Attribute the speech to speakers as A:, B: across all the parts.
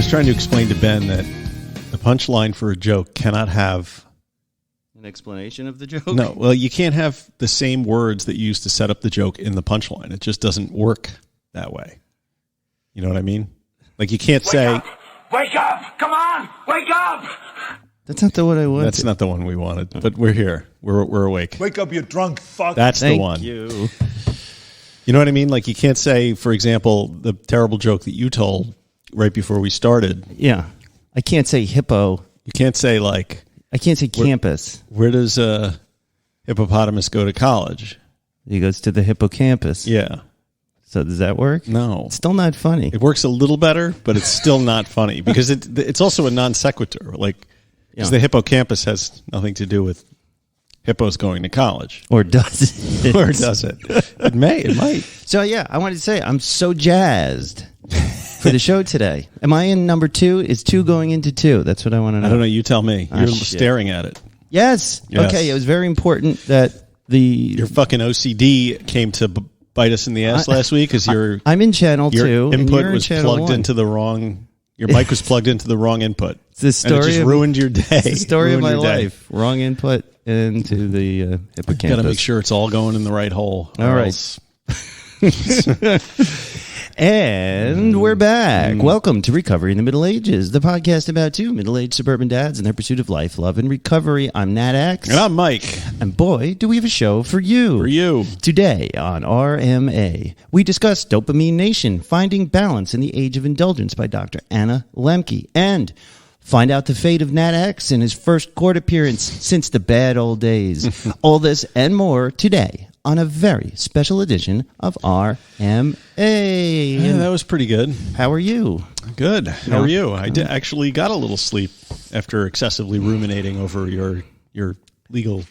A: Trying to explain to Ben that the punchline for a joke cannot have
B: an explanation of the joke.
A: No, well, you can't have the same words that you use to set up the joke in the punchline. It just doesn't work that way. You know what I mean? Like you can't say,
C: "Wake up! Come on, wake up!"
B: That's not the one I wanted.
A: That's not the one we wanted, but we're here. We're awake.
C: Wake up, you drunk fuck!
A: That's the one.
B: Thank you.
A: You know what I mean? Like you can't say, for example, the terrible joke that you told right before we started.
B: Yeah. I can't say hippo.
A: You can't say like...
B: I can't say campus.
A: Where does a hippopotamus go to college?
B: He goes to the hippocampus.
A: Yeah.
B: So does that work?
A: No.
B: It's still not funny.
A: It works a little better, but it's still not funny because it's also a non sequitur. Like, because the hippocampus has nothing to do with hippos going to college.
B: Or does it?
A: Or does it? It might.
B: So yeah, I wanted to say I'm so jazzed for the show today. Am I in number 2? Is 2 going into 2? That's what I want to know.
A: I don't know. You tell me. You're staring at it.
B: Yes. Okay. It was very important that your
A: fucking OCD came to bite us in the ass last week because
B: I'm in channel 2.
A: Your input was plugged
B: 1.
A: into the wrong. Your mic was plugged into the wrong input.
B: It's the story.
A: And it just ruined your day.
B: It's the story of my life. Wrong input into the hippocampus.
A: Got to make sure it's all going in the right hole.
B: All right. And we're back. Welcome to Recovery in the Middle Ages, the podcast about 2 middle-aged suburban dads and their pursuit of life, love, and recovery. I'm NatX.
A: And I'm Mike.
B: And boy, do we have a show for you.
A: For you.
B: Today on RMA, we discuss Dopamine Nation, Finding Balance in the Age of Indulgence by Dr. Anna Lembke. And find out the fate of NatX in his first court appearance since the bad old days. All this and more today on a very special edition of RMA.
A: Yeah, that was pretty good.
B: How are you?
A: Good. How are you? I actually got a little sleep after excessively ruminating over your legal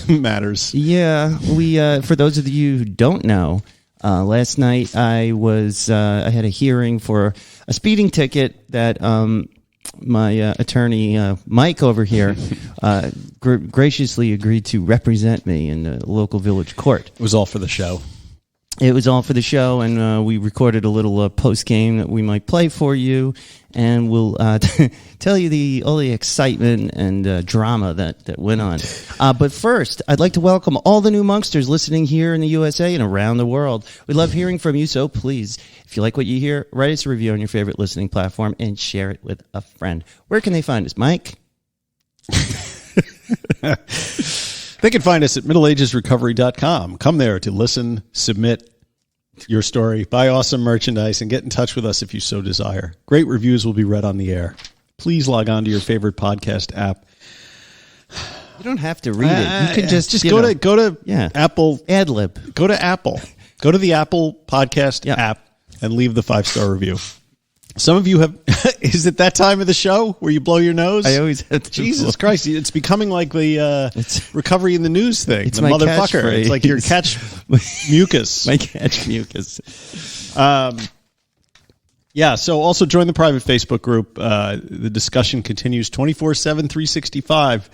A: matters.
B: Yeah, we for those of you who don't know, last night I had a hearing for a speeding ticket that my attorney, Mike over here, graciously agreed to represent me in the local village court.
A: It was all for the show.
B: It was all for the show, and we recorded a little post-game that we might play for you, and we'll tell you all the excitement and drama that went on. But first, I'd like to welcome all the new Monksters listening here in the USA and around the world. We love hearing from you, so please, if you like what you hear, write us a review on your favorite listening platform and share it with a friend. Where can they find us, Mike?
A: They can find us at middleagesrecovery.com. Come there to listen, submit your story, buy awesome merchandise, and get in touch with us if you so desire. Great reviews will be read on the air. Please log on to your favorite podcast app.
B: You don't have to read it. You can just
A: go to Apple.
B: Ad-lib.
A: Go to Apple. Go to the Apple podcast app and leave the 5-star review. Some of you have... Is it that time of the show where you blow your nose?
B: I always have to.
A: Jesus Christ. It's becoming like the recovery in the news thing.
B: It's
A: the
B: my
A: motherfucker.
B: catchphrase.
A: It's like your catch mucus.
B: My catch mucus.
A: Yeah, so also join the private Facebook group. The discussion continues 24/7, 365.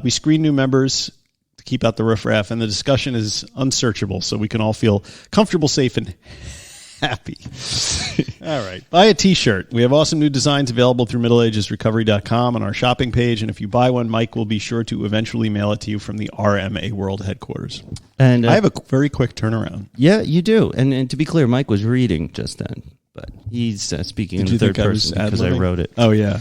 A: We screen new members to keep out the riffraff, and the discussion is unsearchable, so we can all feel comfortable, safe, and happy. All right. Buy a t-shirt. We have awesome new designs available through middleagesrecovery.com on our shopping page, and if you buy one, Mike will be sure to eventually mail it to you from the RMA World headquarters.
B: And
A: I have a very quick turnaround.
B: Yeah, you do. And to be clear, Mike was reading just then, but he's speaking in the third person because I wrote it.
A: Oh, yeah.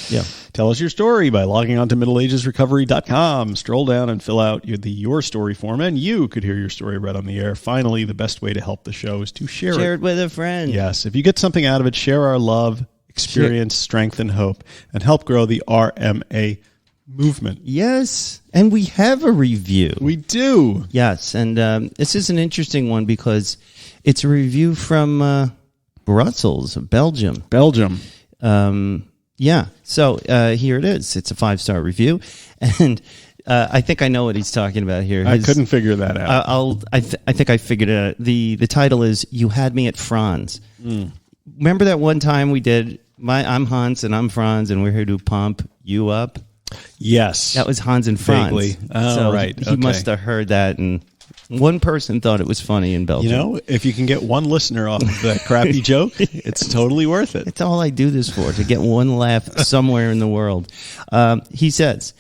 B: Yeah.
A: Tell us your story by logging on to middleagesrecovery.com. Stroll down and fill out Your Story form, and you could hear your story read on the air. Finally, the best way to help the show is to share it.
B: Share it with a friend.
A: Yes. If you get something out of it, share our love, experience, strength, and hope, and help grow the RMA movement.
B: Yes. And we have a review.
A: We do.
B: Yes. And this is an interesting one because it's a review from Brussels, Belgium. Yeah. So here it is. It's a 5-star review. And I think I know what he's talking about here.
A: I couldn't figure that out.
B: I think I figured it out. The title is "You Had Me at Franz." Remember that one time we did? I'm Hans and I'm Franz, and we're here to pump you up.
A: Yes,
B: that was Hans and Franz.
A: Vaguely. Oh,
B: so
A: right.
B: He must have heard that, and one person thought it was funny in Belgium.
A: You know, if you can get one listener off of that crappy joke, it's totally worth it.
B: It's all I do this for, to get one laugh somewhere in the world. He says,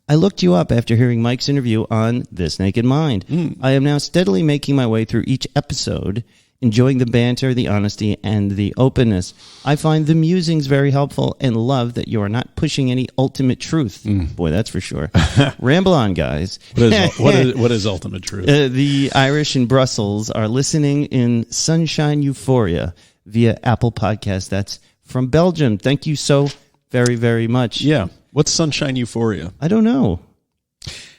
B: I looked you up after hearing Mike's interview on This Naked Mind. I am now steadily making my way through each episode, enjoying the banter, the honesty, and the openness. I find the musings very helpful and love that you are not pushing any ultimate truth. Boy, that's for sure. Ramble on, guys.
A: What is ultimate truth?
B: The Irish in Brussels are listening in sunshine euphoria via Apple Podcast. That's from Belgium. Thank you so very, very much.
A: Yeah. What's sunshine euphoria?
B: I don't know.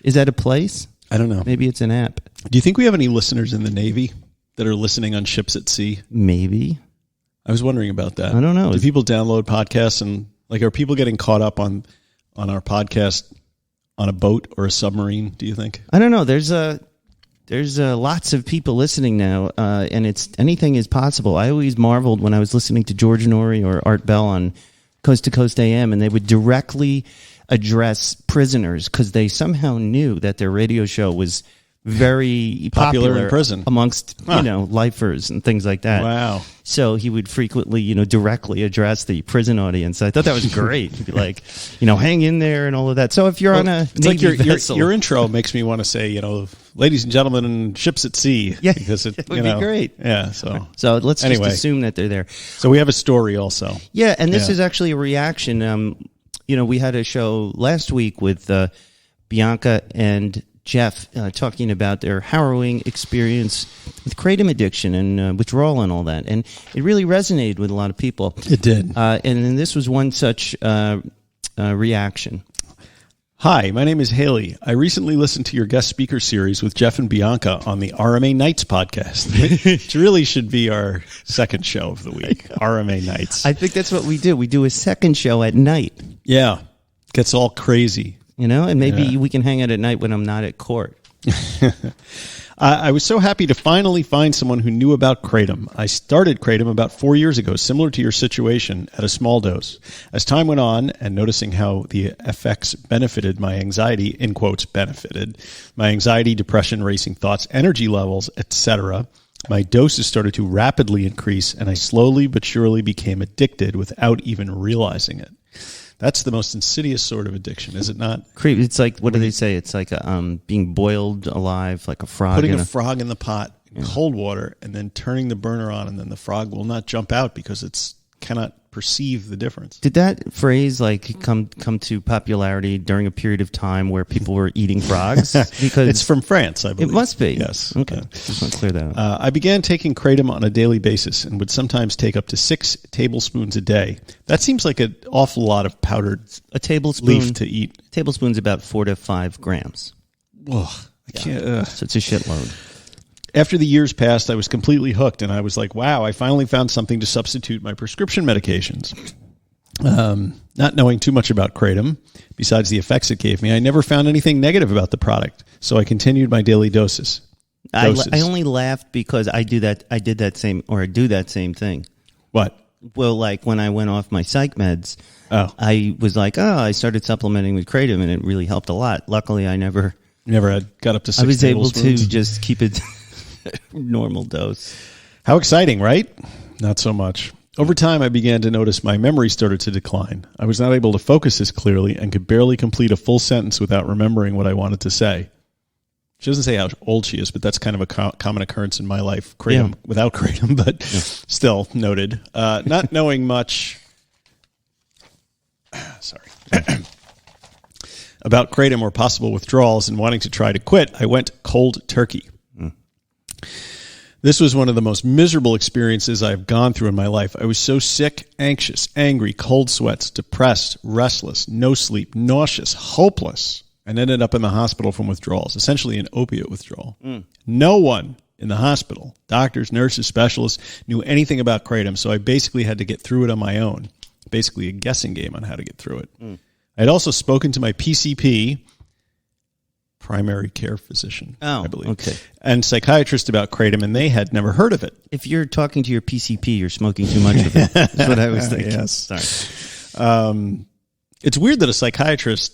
B: Is that a place?
A: I don't know.
B: Maybe it's an app.
A: Do you think we have any listeners in the Navy that are listening on ships at sea?
B: Maybe.
A: I was wondering about that.
B: I don't know.
A: Do people download podcasts and are people getting caught up on our podcast on a boat or a submarine? Do you think?
B: I don't know. There's lots of people listening now, and it's anything is possible. I always marveled when I was listening to George Norrie or Art Bell on Coast to Coast AM, and they would directly address prisoners because they somehow knew that their radio show was very popular
A: in prison
B: amongst lifers and things like that.
A: Wow!
B: So he would frequently directly address the prison audience. I thought that was great. He'd be like, hang in there and all of that. So if you're on a Navy vessel,
A: your intro makes me want to say, ladies and gentlemen, and ships at sea.
B: Yeah,
A: because it
B: would be great.
A: Yeah.
B: So let's just assume that they're there.
A: So we have a story also.
B: Yeah, and this is actually a reaction. We had a show last week with Bianca and Jeff talking about their harrowing experience with kratom addiction and withdrawal and all that. And it really resonated with a lot of people.
A: It did.
B: And then this was one such reaction.
A: Hi, my name is Haley. I recently listened to your guest speaker series with Jeff and Bianca on the RMA Nights podcast. It really should be our second show of the week, RMA Nights.
B: I think that's what we do. We do a second show at night.
A: Yeah. Gets all crazy.
B: And maybe we can hang out at night when I'm not at court.
A: I was so happy to finally find someone who knew about kratom. I started kratom about 4 years ago, similar to your situation, at a small dose. As time went on, and noticing how the effects benefited my anxiety, in quotes, benefited, my anxiety, depression, racing thoughts, energy levels, etc., my doses started to rapidly increase, and I slowly but surely became addicted without even realizing it. That's the most insidious sort of addiction, is it not?
B: It's like, what do they say? It's like being boiled alive, like a frog.
A: Putting a frog in the pot in cold water and then turning the burner on, and then the frog will not jump out because it cannot perceive the difference.
B: Did that phrase come to popularity during a period of time where people were eating frogs? Because
A: it's from France, I believe.
B: It must be.
A: Yes.
B: Okay. Just want to clear that up.
A: I began taking kratom on a daily basis and would sometimes take up to 6 tablespoons a day. That seems like an awful lot of powdered leaf to eat.
B: A tablespoon's about 4 to 5 grams.
A: Ugh, I can't.
B: So it's a shitload.
A: After the years passed, I was completely hooked, and I was like, wow, I finally found something to substitute my prescription medications. Not knowing too much about kratom, besides the effects it gave me, I never found anything negative about the product, so I continued my daily doses.
B: I only laughed because I do that same thing.
A: What?
B: Well, like when I went off my psych meds, I was like, I started supplementing with kratom, and it really helped a lot. Luckily, I never
A: got up to 6 tablespoons.
B: I was able to just keep it normal dose.
A: How exciting, right? Not so much. Over time, I began to notice my memory started to decline. I was not able to focus as clearly and could barely complete a full sentence without remembering what I wanted to say. She doesn't say how old she is, but that's kind of a common occurrence in my life. Kratom, without kratom, but still noted. Not knowing much about kratom or possible withdrawals and wanting to try to quit, I went cold turkey. This was one of the most miserable experiences I've gone through in my life. I was so sick, anxious, angry, cold sweats, depressed, restless, no sleep, nauseous, hopeless, and ended up in the hospital from withdrawals, essentially an opiate withdrawal. No one in the hospital, doctors, nurses, specialists, knew anything about kratom, so I basically had to get through it on my own, basically a guessing game on how to get through it. I had also spoken to my PCP, primary care physician, I believe.
B: Okay.
A: And psychiatrist about kratom, and they had never heard of it.
B: If you're talking to your PCP, you're smoking too much of it. That's what I was thinking.
A: Yes.
B: Sorry.
A: It's weird that a psychiatrist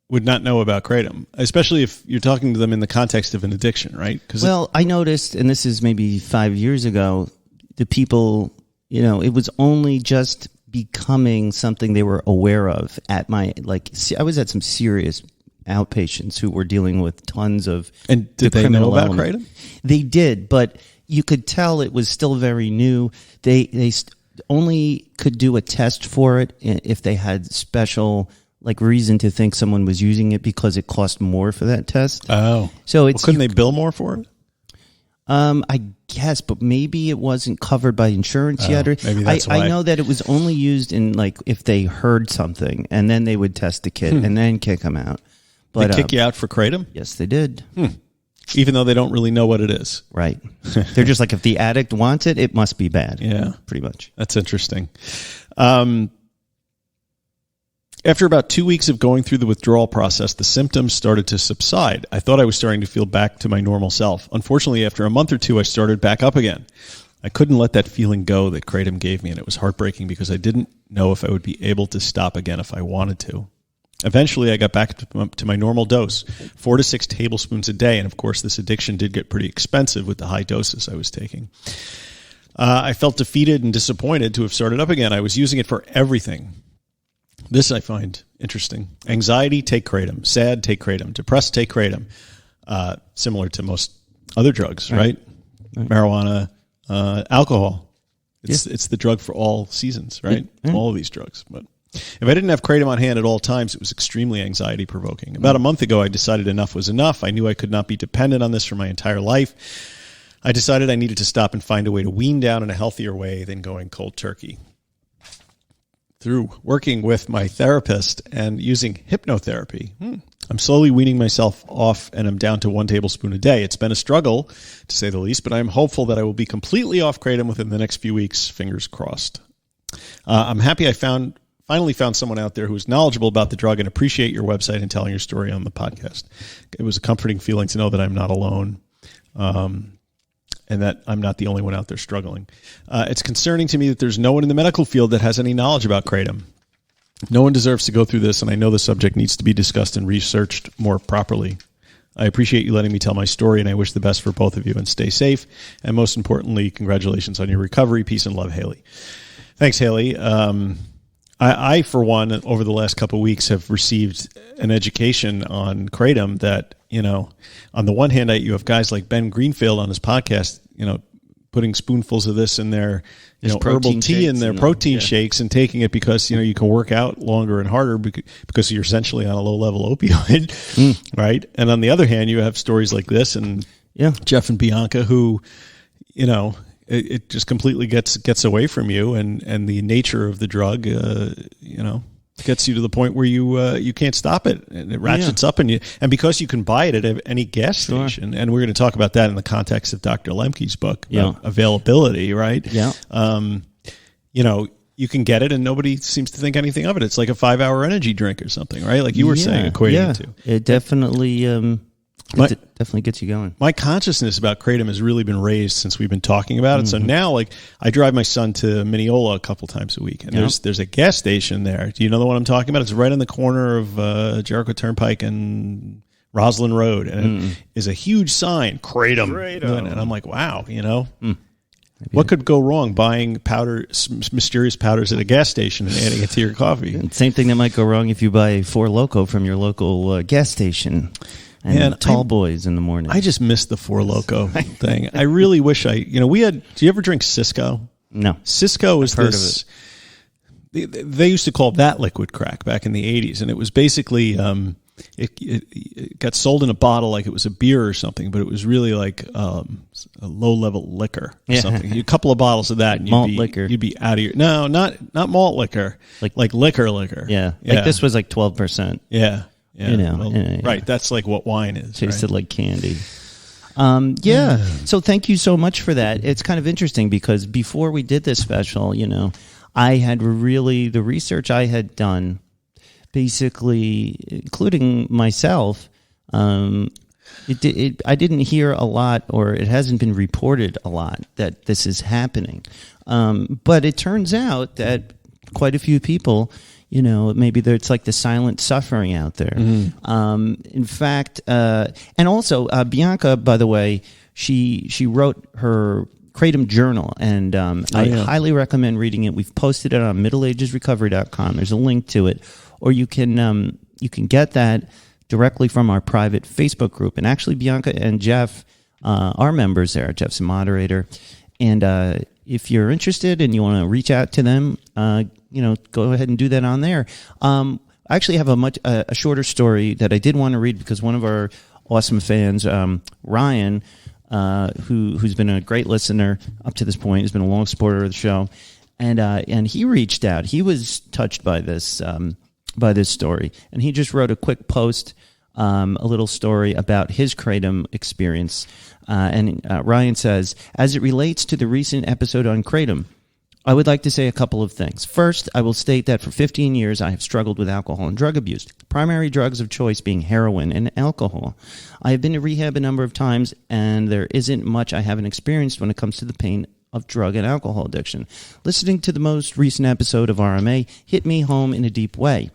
A: would not know about kratom, especially if you're talking to them in the context of an addiction, right?
B: Well, I noticed, and this is maybe 5 years ago, the people, it was only just becoming something they were aware of at my, I was at some serious outpatients who were dealing with tons of
A: And did they know about kratom?
B: They did, but you could tell it was still very new. They only could do a test for it if they had special reason to think someone was using it because it cost more for that test.
A: Oh.
B: So it's
A: couldn't they bill more for it?
B: I guess, but maybe it wasn't covered by insurance yet. Or
A: maybe that's why.
B: I know that it was only used in if they heard something, and then they would test the kid and then kick them out. But
A: They kick you out for kratom?
B: Yes, they did.
A: Even though they don't really know what it is.
B: Right. They're just if the addict wants it, it must be bad.
A: Yeah.
B: Pretty much.
A: That's interesting. After about 2 weeks of going through the withdrawal process, the symptoms started to subside. I thought I was starting to feel back to my normal self. Unfortunately, after a month or two, I started back up again. I couldn't let that feeling go that kratom gave me, and it was heartbreaking because I didn't know if I would be able to stop again if I wanted to. Eventually, I got back to my normal dose, 4 to 6 tablespoons a day, and of course, this addiction did get pretty expensive with the high doses I was taking. I felt defeated and disappointed to have started up again. I was using it for everything. This I find interesting. Anxiety, take kratom. Sad, take kratom. Depressed, take kratom. Similar to most other drugs, right? Marijuana, alcohol. It's the drug for all seasons, right? All of these drugs. But if I didn't have kratom on hand at all times, it was extremely anxiety provoking. About a month ago, I decided enough was enough. I knew I could not be dependent on this for my entire life. I decided I needed to stop and find a way to wean down in a healthier way than going cold turkey. Through working with my therapist and using hypnotherapy, I'm slowly weaning myself off, and I'm down to 1 tablespoon a day. It's been a struggle, to say the least, but I'm hopeful that I will be completely off kratom within the next few weeks, fingers crossed. I'm happy I finally found someone out there who is knowledgeable about the drug and appreciate your website and telling your story on the podcast. It was a comforting feeling to know that I'm not alone. And that I'm not the only one out there struggling. It's concerning to me that there's no one in the medical field that has any knowledge about kratom. No one deserves to go through this, and I know the subject needs to be discussed and researched more properly. I appreciate you letting me tell my story, and I wish the best for both of you, and stay safe. And most importantly, congratulations on your recovery. Peace and love, Haley. Thanks, Haley. I, for one, over the last couple of weeks have received an education on kratom that, on the one hand, you have guys like Ben Greenfield on his podcast, putting spoonfuls of this in their, herbal tea and their protein shakes and taking it because, you can work out longer and harder because you're essentially on a low-level opioid, right? And on the other hand, you have stories like this and Jeff and Bianca who, it just completely gets away from you, and the nature of the drug, gets you to the point where you can't stop it, and it ratchets up, and because you can buy it at any gas station, and we're going to talk about that in the context of Dr. Lemke's book, availability, right? Yeah. You can get it, and nobody seems to think anything of it. It's like a 5-hour energy drink or something, right? Like you were saying, equating it to.
B: It definitely. It definitely gets you going.
A: My consciousness about kratom has really been raised since we've been talking about it. So now, I drive my son to Mineola a couple times a week, and there's a gas station there. Do you know the one I'm talking about? It's right on the corner of Jericho Turnpike and Roslyn Road, and it is a huge sign, kratom. And I'm like, wow, what could go wrong buying mysterious powders at a gas station and adding it to your coffee?
B: And same thing that might go wrong if you buy 4 Loko from your local gas station. And tall boys in the morning.
A: I just missed the 4 Loko thing. I really wish we had. Do you ever drink Cisco?
B: No.
A: Cisco is this. They used to call that liquid crack back in the 80s, and it was basically it got sold in a bottle like it was a beer or something, but it was really like a low-level liquor or something. A couple of bottles of that, and
B: liquor.
A: You'd be out of your. No, not malt liquor. Like liquor.
B: Yeah. Like this was like 12%.
A: Yeah.
B: Yeah,
A: right. That's like what wine is.
B: Tasted like candy. So thank you so much for that. It's kind of interesting because before we did this special, I had the research I had done basically, including myself, I didn't hear a lot, or it hasn't been reported a lot that this is happening. But it turns out that quite a few people, maybe it's like the silent suffering out there. In fact, and also Bianca, by the way, she wrote her Kratom Journal, and I highly recommend reading it. We've posted it on middleagesrecovery.com. There's a link to it, or you can get that directly from our private Facebook group. And actually, Bianca and Jeff are members there. Jeff's a moderator, and if you're interested and you want to reach out to them, go ahead and do that on there. I actually have a shorter story that I did want to read because one of our awesome fans, Ryan, who's been a great listener up to this point, has been a long supporter of the show, and he reached out. He was touched by this story, and he just wrote a quick post, a little story about his Kratom experience. And Ryan says, as it relates to the recent episode on Kratom, I would like to say a couple of things. First, I will state that for 15 years, I have struggled with alcohol and drug abuse, primary drugs of choice being heroin and alcohol. I have been to rehab a number of times, and there isn't much I haven't experienced when it comes to the pain of drug and alcohol addiction. Listening to the most recent episode of RMA hit me home in a deep way.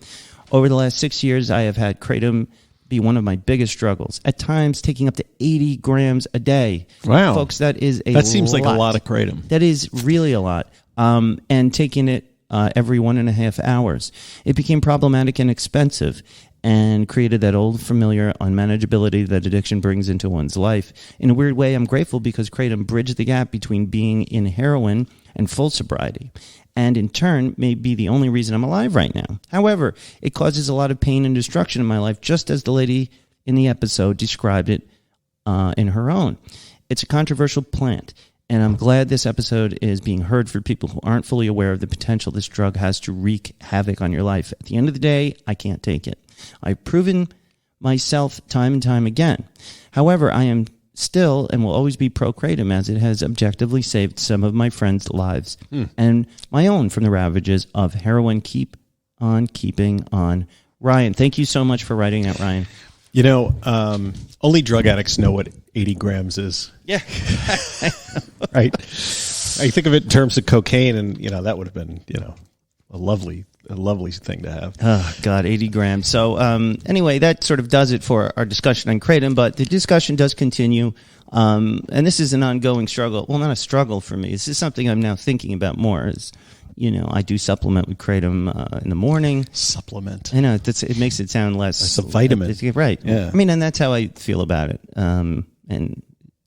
B: Over the last 6 years, I have had Kratom be one of my biggest struggles, at times taking up to 80 grams a day.
A: Wow.
B: Folks, that seems
A: like a lot of Kratom.
B: That is really a lot. And taking it every 1.5 hours. It became problematic and expensive and created that old familiar unmanageability that addiction brings into one's life. In a weird way, I'm grateful because Kratom bridged the gap between being in heroin and full sobriety, and in turn may be the only reason I'm alive right now. However, it causes a lot of pain and destruction in my life, just as the lady in the episode described it in her own. It's a controversial plant, and I'm glad this episode is being heard for people who aren't fully aware of the potential this drug has to wreak havoc on your life. At the end of the day, I can't take it. I've proven myself time and time again. However, I am still and will always be pro-Kratom, as it has objectively saved some of my friends' lives and my own from the ravages of heroin. Keep on keeping on. Ryan, thank you so much for writing that, Ryan.
A: Only drug addicts know what 80 grams is.
B: Yeah.
A: Right? I think of it in terms of cocaine, and, that would have been, a lovely thing to have.
B: Oh, God, 80 grams. So, anyway, that sort of does it for our discussion on Kratom, but the discussion does continue. And this is an ongoing struggle. Well, not a struggle for me. This is something I'm now thinking about more. I do supplement with Kratom in the morning.
A: Supplement.
B: I know, it makes it sound less...
A: It's a vitamin.
B: Right.
A: Yeah.
B: I mean, and that's how I feel about it. And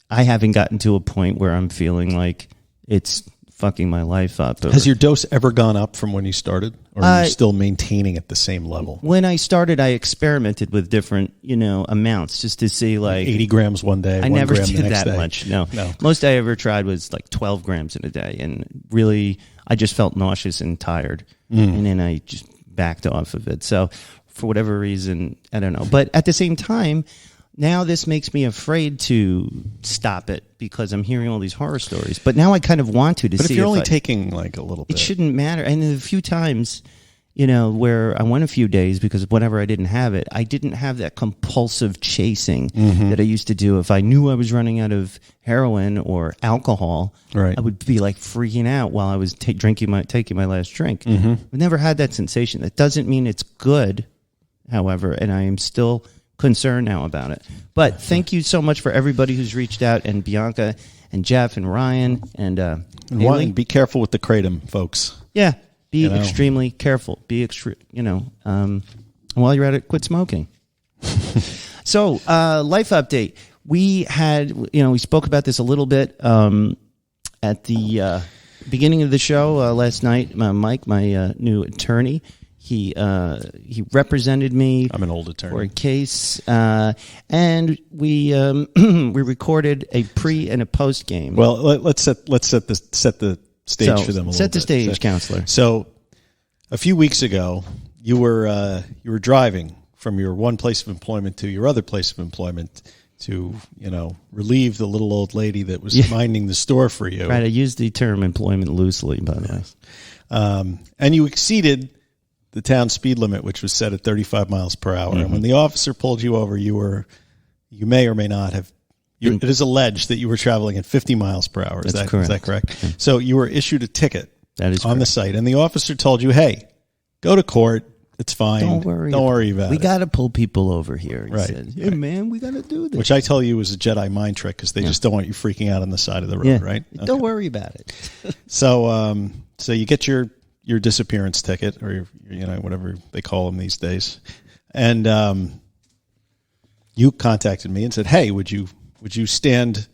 B: I haven't gotten to a point where I'm feeling like it's fucking my life up.
A: Has your dose ever gone up from when you started? Or are you still maintaining at the same level?
B: When I started, I experimented with different, amounts just to see, like...
A: 80 grams one day,
B: I
A: 1
B: never
A: gram
B: did
A: the next
B: that
A: day.
B: much, no. Most I ever tried was like 12 grams in a day, and really, I just felt nauseous and tired, and then I just backed off of it. So, for whatever reason, I don't know. But at the same time, now this makes me afraid to stop it because I'm hearing all these horror stories. But now I kind of want to see
A: But if you're only taking like a little bit.
B: It shouldn't matter. And a few times, where I went a few days because whenever I didn't have it, I didn't have that compulsive chasing that I used to do. If I knew I was running out of heroin or alcohol,
A: right,
B: I would be like freaking out while I was taking my last drink. I've never had that sensation. That doesn't mean it's good, however, and I am still concerned now about it. But thank you so much for everybody who's reached out, and Bianca and Jeff and Ryan and Haley.
A: Be careful with the Kratom, folks.
B: Yeah, be extremely careful. Be while you're at it, quit smoking. So, life update. We had, we spoke about this a little bit at the beginning of the show last night. Mike, my new attorney, he represented me.
A: I'm an old attorney
B: for a case, and we we recorded a pre and a post game.
A: Well, let's set the stage for them a little bit.
B: Set the stage, counselor.
A: So, a few weeks ago, you were driving from your one place of employment to your other place of employment to relieve the little old lady that was minding the store for you.
B: Right. I used the term employment loosely, by the way.
A: And you exceeded the town speed limit, which was set at 35 miles per hour. And when the officer pulled you over, you may or may not have. It is alleged that you were traveling at 50 miles per hour. Is
B: That's
A: that correct? So you were issued a ticket on the site, and the officer told you, "Hey, go to court. It's fine. Don't worry about it.
B: We got to pull people over here." He
A: Right.
B: said, "Hey, man, we got to do this."
A: Which I tell you was a Jedi mind trick because they just don't want you freaking out on the side of the road, right?
B: Don't worry about it.
A: So you get your disappearance ticket, or whatever they call them these days, and you contacted me and said, "Hey, would you stand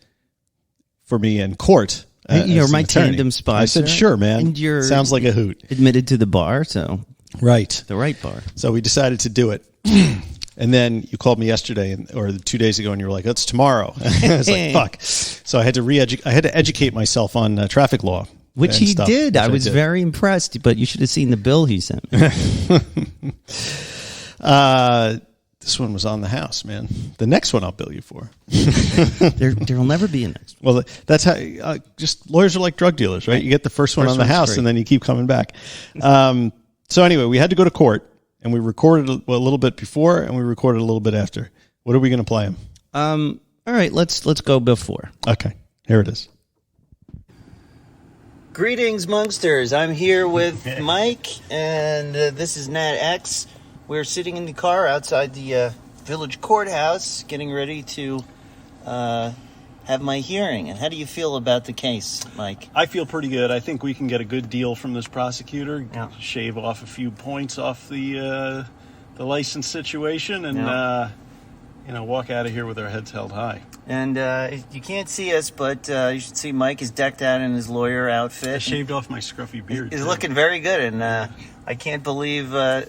A: for me in court?"
B: You're my
A: attorney?
B: tandem sponsor.
A: I said, "Sure, man.
B: And you're
A: sounds like a hoot."
B: Admitted to the bar, so
A: Right.
B: the right bar.
A: So we decided to do it. And then you called me yesterday or 2 days ago, and you were like, "That's tomorrow." I was like, "Fuck!" So I had to educate myself on traffic law,
B: Which
A: and
B: he
A: stuff,
B: did.
A: which
B: I was very impressed, but you should have seen the bill he sent me.
A: This one was on the house, man. The next one I'll bill you for.
B: There'll never be a next one.
A: Well, that's how. Just lawyers are like drug dealers, right? You get the first one on the house,
B: free.
A: and then you keep coming back. So anyway, we had to go to court, and we recorded a little bit before, and we recorded a little bit after. What are we going to play him?
B: All right, let's go before.
A: Okay, here it is.
B: Greetings, Monksters. I'm here with Mike, and this is NatX. We're sitting in the car outside the village courthouse, getting ready to have my hearing. And how do you feel about the case, Mike?
D: I feel pretty good. I think we can get a good deal from this prosecutor.
B: Yeah.
D: Shave off a few points off the license situation, and walk out of here with our heads held high.
B: And you can't see us, but you should see Mike is decked out in his lawyer outfit.
D: I shaved off my scruffy beard.
B: He's
D: too.
B: looking very good, and I can't believe that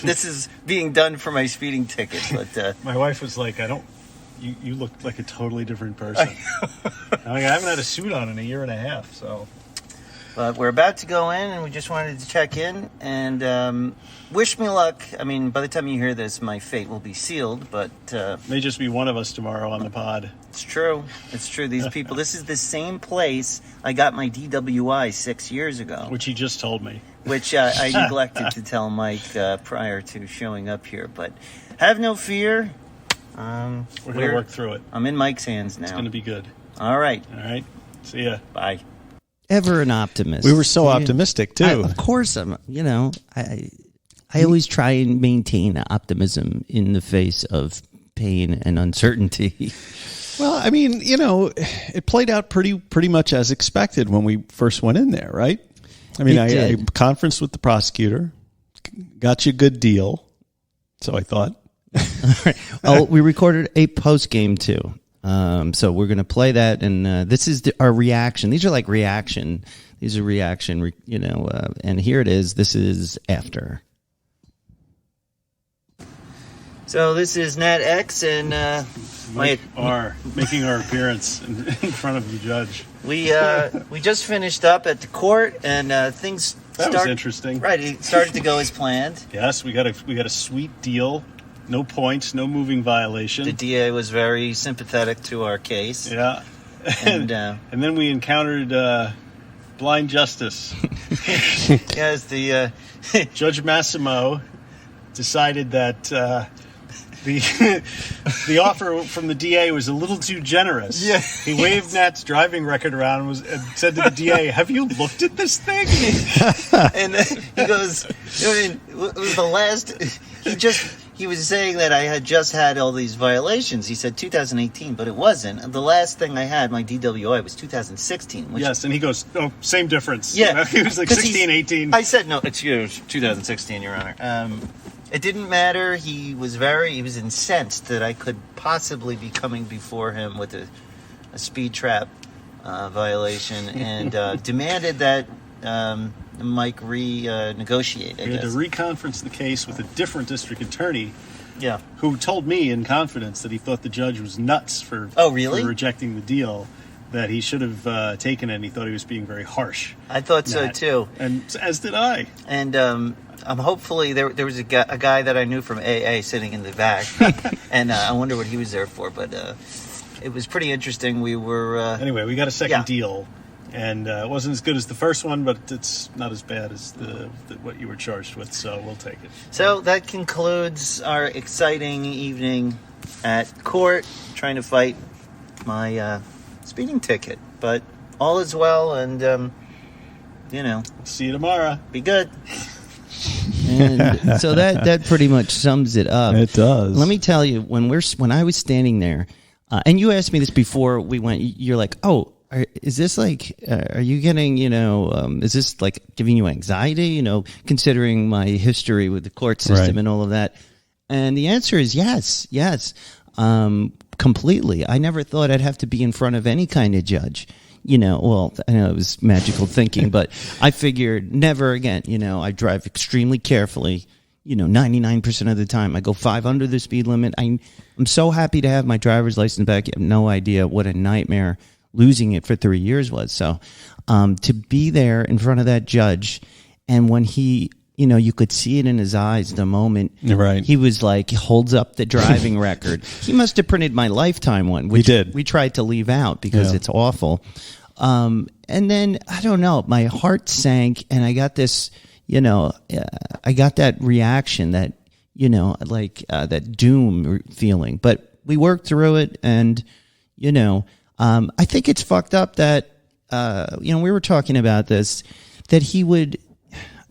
B: this is being done for my speeding ticket. But
D: My wife was like, you look like a totally different person. I haven't had a suit on in a year and a half, so.
B: But we're about to go in, and we just wanted to check in and wish me luck. I mean, by the time you hear this, my fate will be sealed, but
D: May just be one of us tomorrow on the pod.
B: it's true. It's true. These people, this is the same place I got my DWI 6 years ago,
D: Which he just told me.
B: which I neglected to tell Mike prior to showing up here. But have no fear.
D: We're going to work through it.
B: I'm in Mike's hands now.
D: It's going to be good.
B: All right.
D: All right? See ya.
B: Bye. Ever an optimist.
A: We were so optimistic too.
B: Of course, I always try and maintain optimism in the face of pain and uncertainty.
A: Well, I mean, it played out pretty much as expected when we first went in there, right? I mean, I conferenced with the prosecutor, got you a good deal, so I thought.
B: Oh, we recorded a post game too. So we're going to play that, and this is our reaction. These are like reaction. These are reaction, and here it is. This is after. So this is NatX, and
D: We are making our appearance in front of the judge.
B: we just finished up at the court, and things
D: was interesting.
B: Right, it started to go as planned.
D: Yes, we got a sweet deal. No points, no moving violation.
B: The DA was very sympathetic to our case.
D: Yeah.
B: And
D: then we encountered blind justice.
B: yes, the
D: Judge Massimo decided that the offer from the DA was a little too generous.
B: Yeah.
D: He waved Nat's driving record around and said to the DA, "Have you looked at this thing?"
B: and he goes, it was the last. He was saying that I had just had all these violations. He said 2018, but it wasn't. The last thing I had, my DWI, was 2016.
D: Yes, and he goes, "Oh, same difference."
B: Yeah.
D: He was like 16, 18.
B: I said, no, it's 2016, Your Honor. It didn't matter. He was incensed that I could possibly be coming before him with a speed trap violation and demanded that Mike renegotiate.
D: We had to reconference the case with a different district attorney.
B: Yeah.
D: Who told me in confidence that he thought the judge was nuts for
B: for
D: rejecting the deal, that he should have taken it, and he thought he was being very harsh.
B: I thought so too.
D: And as did I.
B: And hopefully there was a guy that I knew from AA sitting in the back, and I wonder what he was there for. But it was pretty interesting. We were
D: anyway. We got a second deal. And it wasn't as good as the first one, but it's not as bad as what you were charged with, so we'll take it.
B: So that concludes our exciting evening at court, trying to fight my speeding ticket. But all is well, and,
D: See you tomorrow.
B: Be good. And so that pretty much sums it up.
A: It does.
B: Let me tell you, when I was standing there, and you asked me this before we went, you're like, oh, is this like, are you getting, is this like giving you anxiety, considering my history with the court system and all of that? And the answer is yes, completely. I never thought I'd have to be in front of any kind of judge. Well, I know it was magical thinking, but I figured never again. I drive extremely carefully. 99% of the time, I go 5 under the speed limit. I'm so happy to have my driver's license back. You have no idea what a nightmare losing it for 3 years was. So to be there in front of that judge, and when he, you could see it in his eyes the moment he was like, holds up the driving record. He must have printed my lifetime one, which we tried to leave out because it's awful. And then, I don't know, my heart sank, and I got this, I got that reaction that, that doom feeling. But we worked through it, and, I think it's fucked up that, we were talking about this, that he would,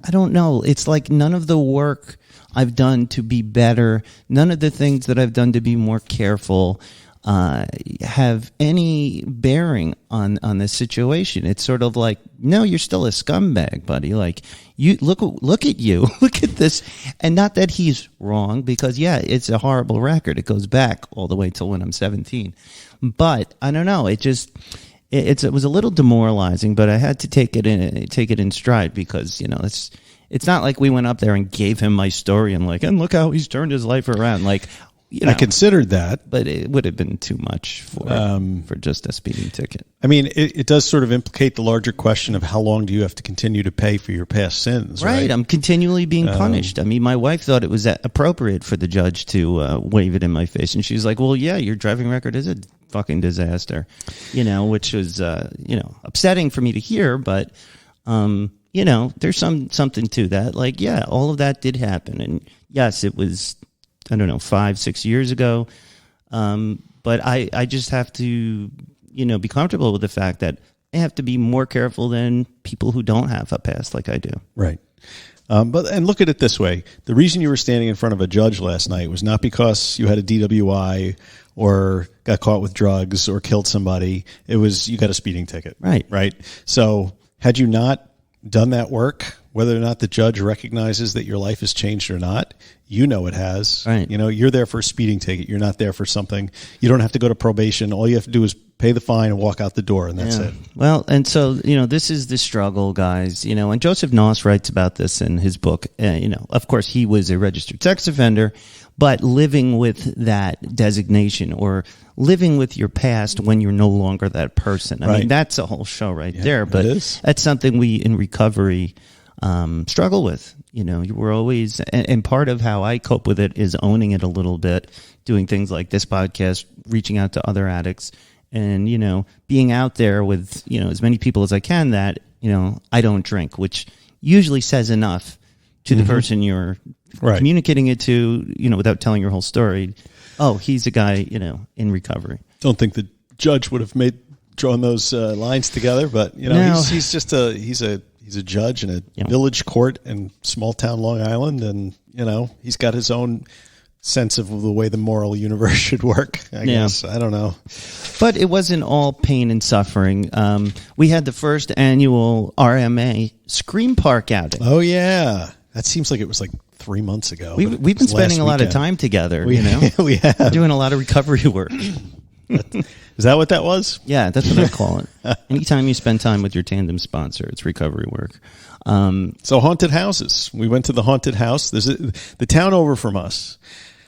B: I don't know, it's like none of the work I've done to be better, none of the things that I've done to be more careful have any bearing on this situation. It's sort of like, no, you're still a scumbag, buddy. Like, you look at you, look at this, and not that he's wrong, because it's a horrible record. It goes back all the way till when I'm 17. But I don't know. It was a little demoralizing, but I had to take it in stride, because it's not like we went up there and gave him my story and look how he's turned his life around. Like,
A: I considered that,
B: but it would have been too much for just a speeding ticket.
A: I mean, it does sort of implicate the larger question of how long do you have to continue to pay for your past sins, right?
B: I'm continually being punished. I mean, my wife thought it was appropriate for the judge to wave it in my face, and she's like, well, yeah, your driving record is a fucking disaster, which was, upsetting for me to hear, but, there's something to that. Like, yeah, all of that did happen. And yes, it was, I don't know, 5-6 years ago. But I just have to, be comfortable with the fact that I have to be more careful than people who don't have a past like I do.
A: Right. And look at it this way. The reason you were standing in front of a judge last night was not because you had a DWI or got caught with drugs or killed somebody. It was you got a speeding ticket.
B: Right.
A: Right. So had you not done that work, whether or not the judge recognizes that your life has changed or not, it has.
B: Right.
A: You're there for a speeding ticket. You're not there for something. You don't have to go to probation. All you have to do is pay the fine and walk out the door, and that's it.
B: Well, and so, this is the struggle, guys. And Joseph Noss writes about this in his book. Of course, he was a registered sex offender, but living with that designation or living with your past when you're no longer that person. I mean, that's a whole show there, but that's something we in recovery struggle with. You were always, and part of how I cope with it is owning it a little bit, doing things like this podcast, reaching out to other addicts, and, being out there with, as many people as I can that, I don't drink, which usually says enough to the person you're communicating it to, without telling your whole story. Oh, he's a guy, in recovery.
A: Don't think the judge would have drawn those lines together, but, he's just he's a judge in a village court in small town Long Island, and, he's got his own sense of the way the moral universe should work, I guess. I don't know.
B: But it wasn't all pain and suffering. We had the first annual RMA Scream Park outing.
A: Oh, yeah. That seems like it was 3 months ago.
B: We've been spending a lot of time together,
A: we have.
B: We're doing a lot of recovery work.
A: Is that what that was?
B: Yeah, that's what I call it. Anytime you spend time with your tandem sponsor, it's recovery work.
A: So haunted houses. We went to the haunted house. There's the town over from us.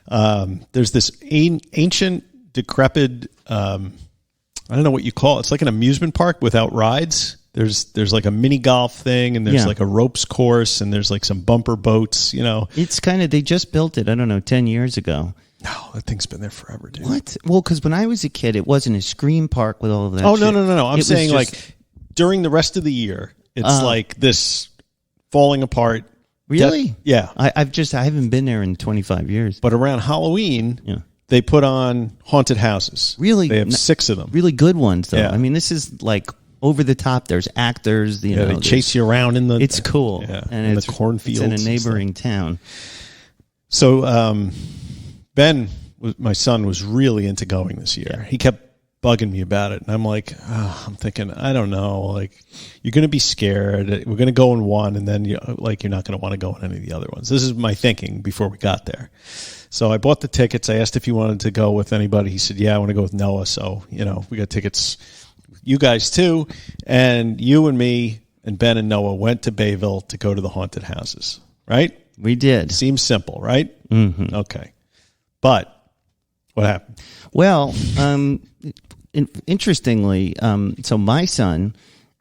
A: There's this ancient, decrepit, I don't know what you call it. It's like an amusement park without rides. There's like a mini golf thing, and there's like a ropes course, and there's like some bumper boats,
B: It's kind of, they just built it, I don't know, 10 years ago.
A: No, that thing's been there forever, dude.
B: What? Well, because when I was a kid, it wasn't a Scream Park with all of that
A: Oh,
B: shit.
A: no. I'm saying just, during the rest of the year, it's like this falling apart.
B: Really?
A: Yeah.
B: I haven't been there in 25 years.
A: But around Halloween, they put on haunted houses.
B: Really?
A: They have 6 of them.
B: Really good ones, though.
A: Yeah.
B: I mean, this is like over the top. There's actors.
A: They chase you around in the...
B: It's cool.
A: Yeah,
B: and
A: in
B: it's,
A: the cornfields.
B: It's in a neighboring town.
A: So Ben, my son, was really into going this year.
B: Yeah.
A: He kept bugging me about it. And I'm like, I'm thinking, I don't know. Like, you're going to be scared. We're going to go in one, and then you're not going to want to go in any of the other ones. This is my thinking before we got there. So I bought the tickets. I asked if he wanted to go with anybody. He said, yeah, I want to go with Noah. So, we got tickets. You guys too. And you and me and Ben and Noah went to Bayville to go to the haunted houses, right?
B: We did.
A: Seems simple, right?
B: Mm-hmm.
A: Okay. But what happened?
B: Well, interestingly, so my son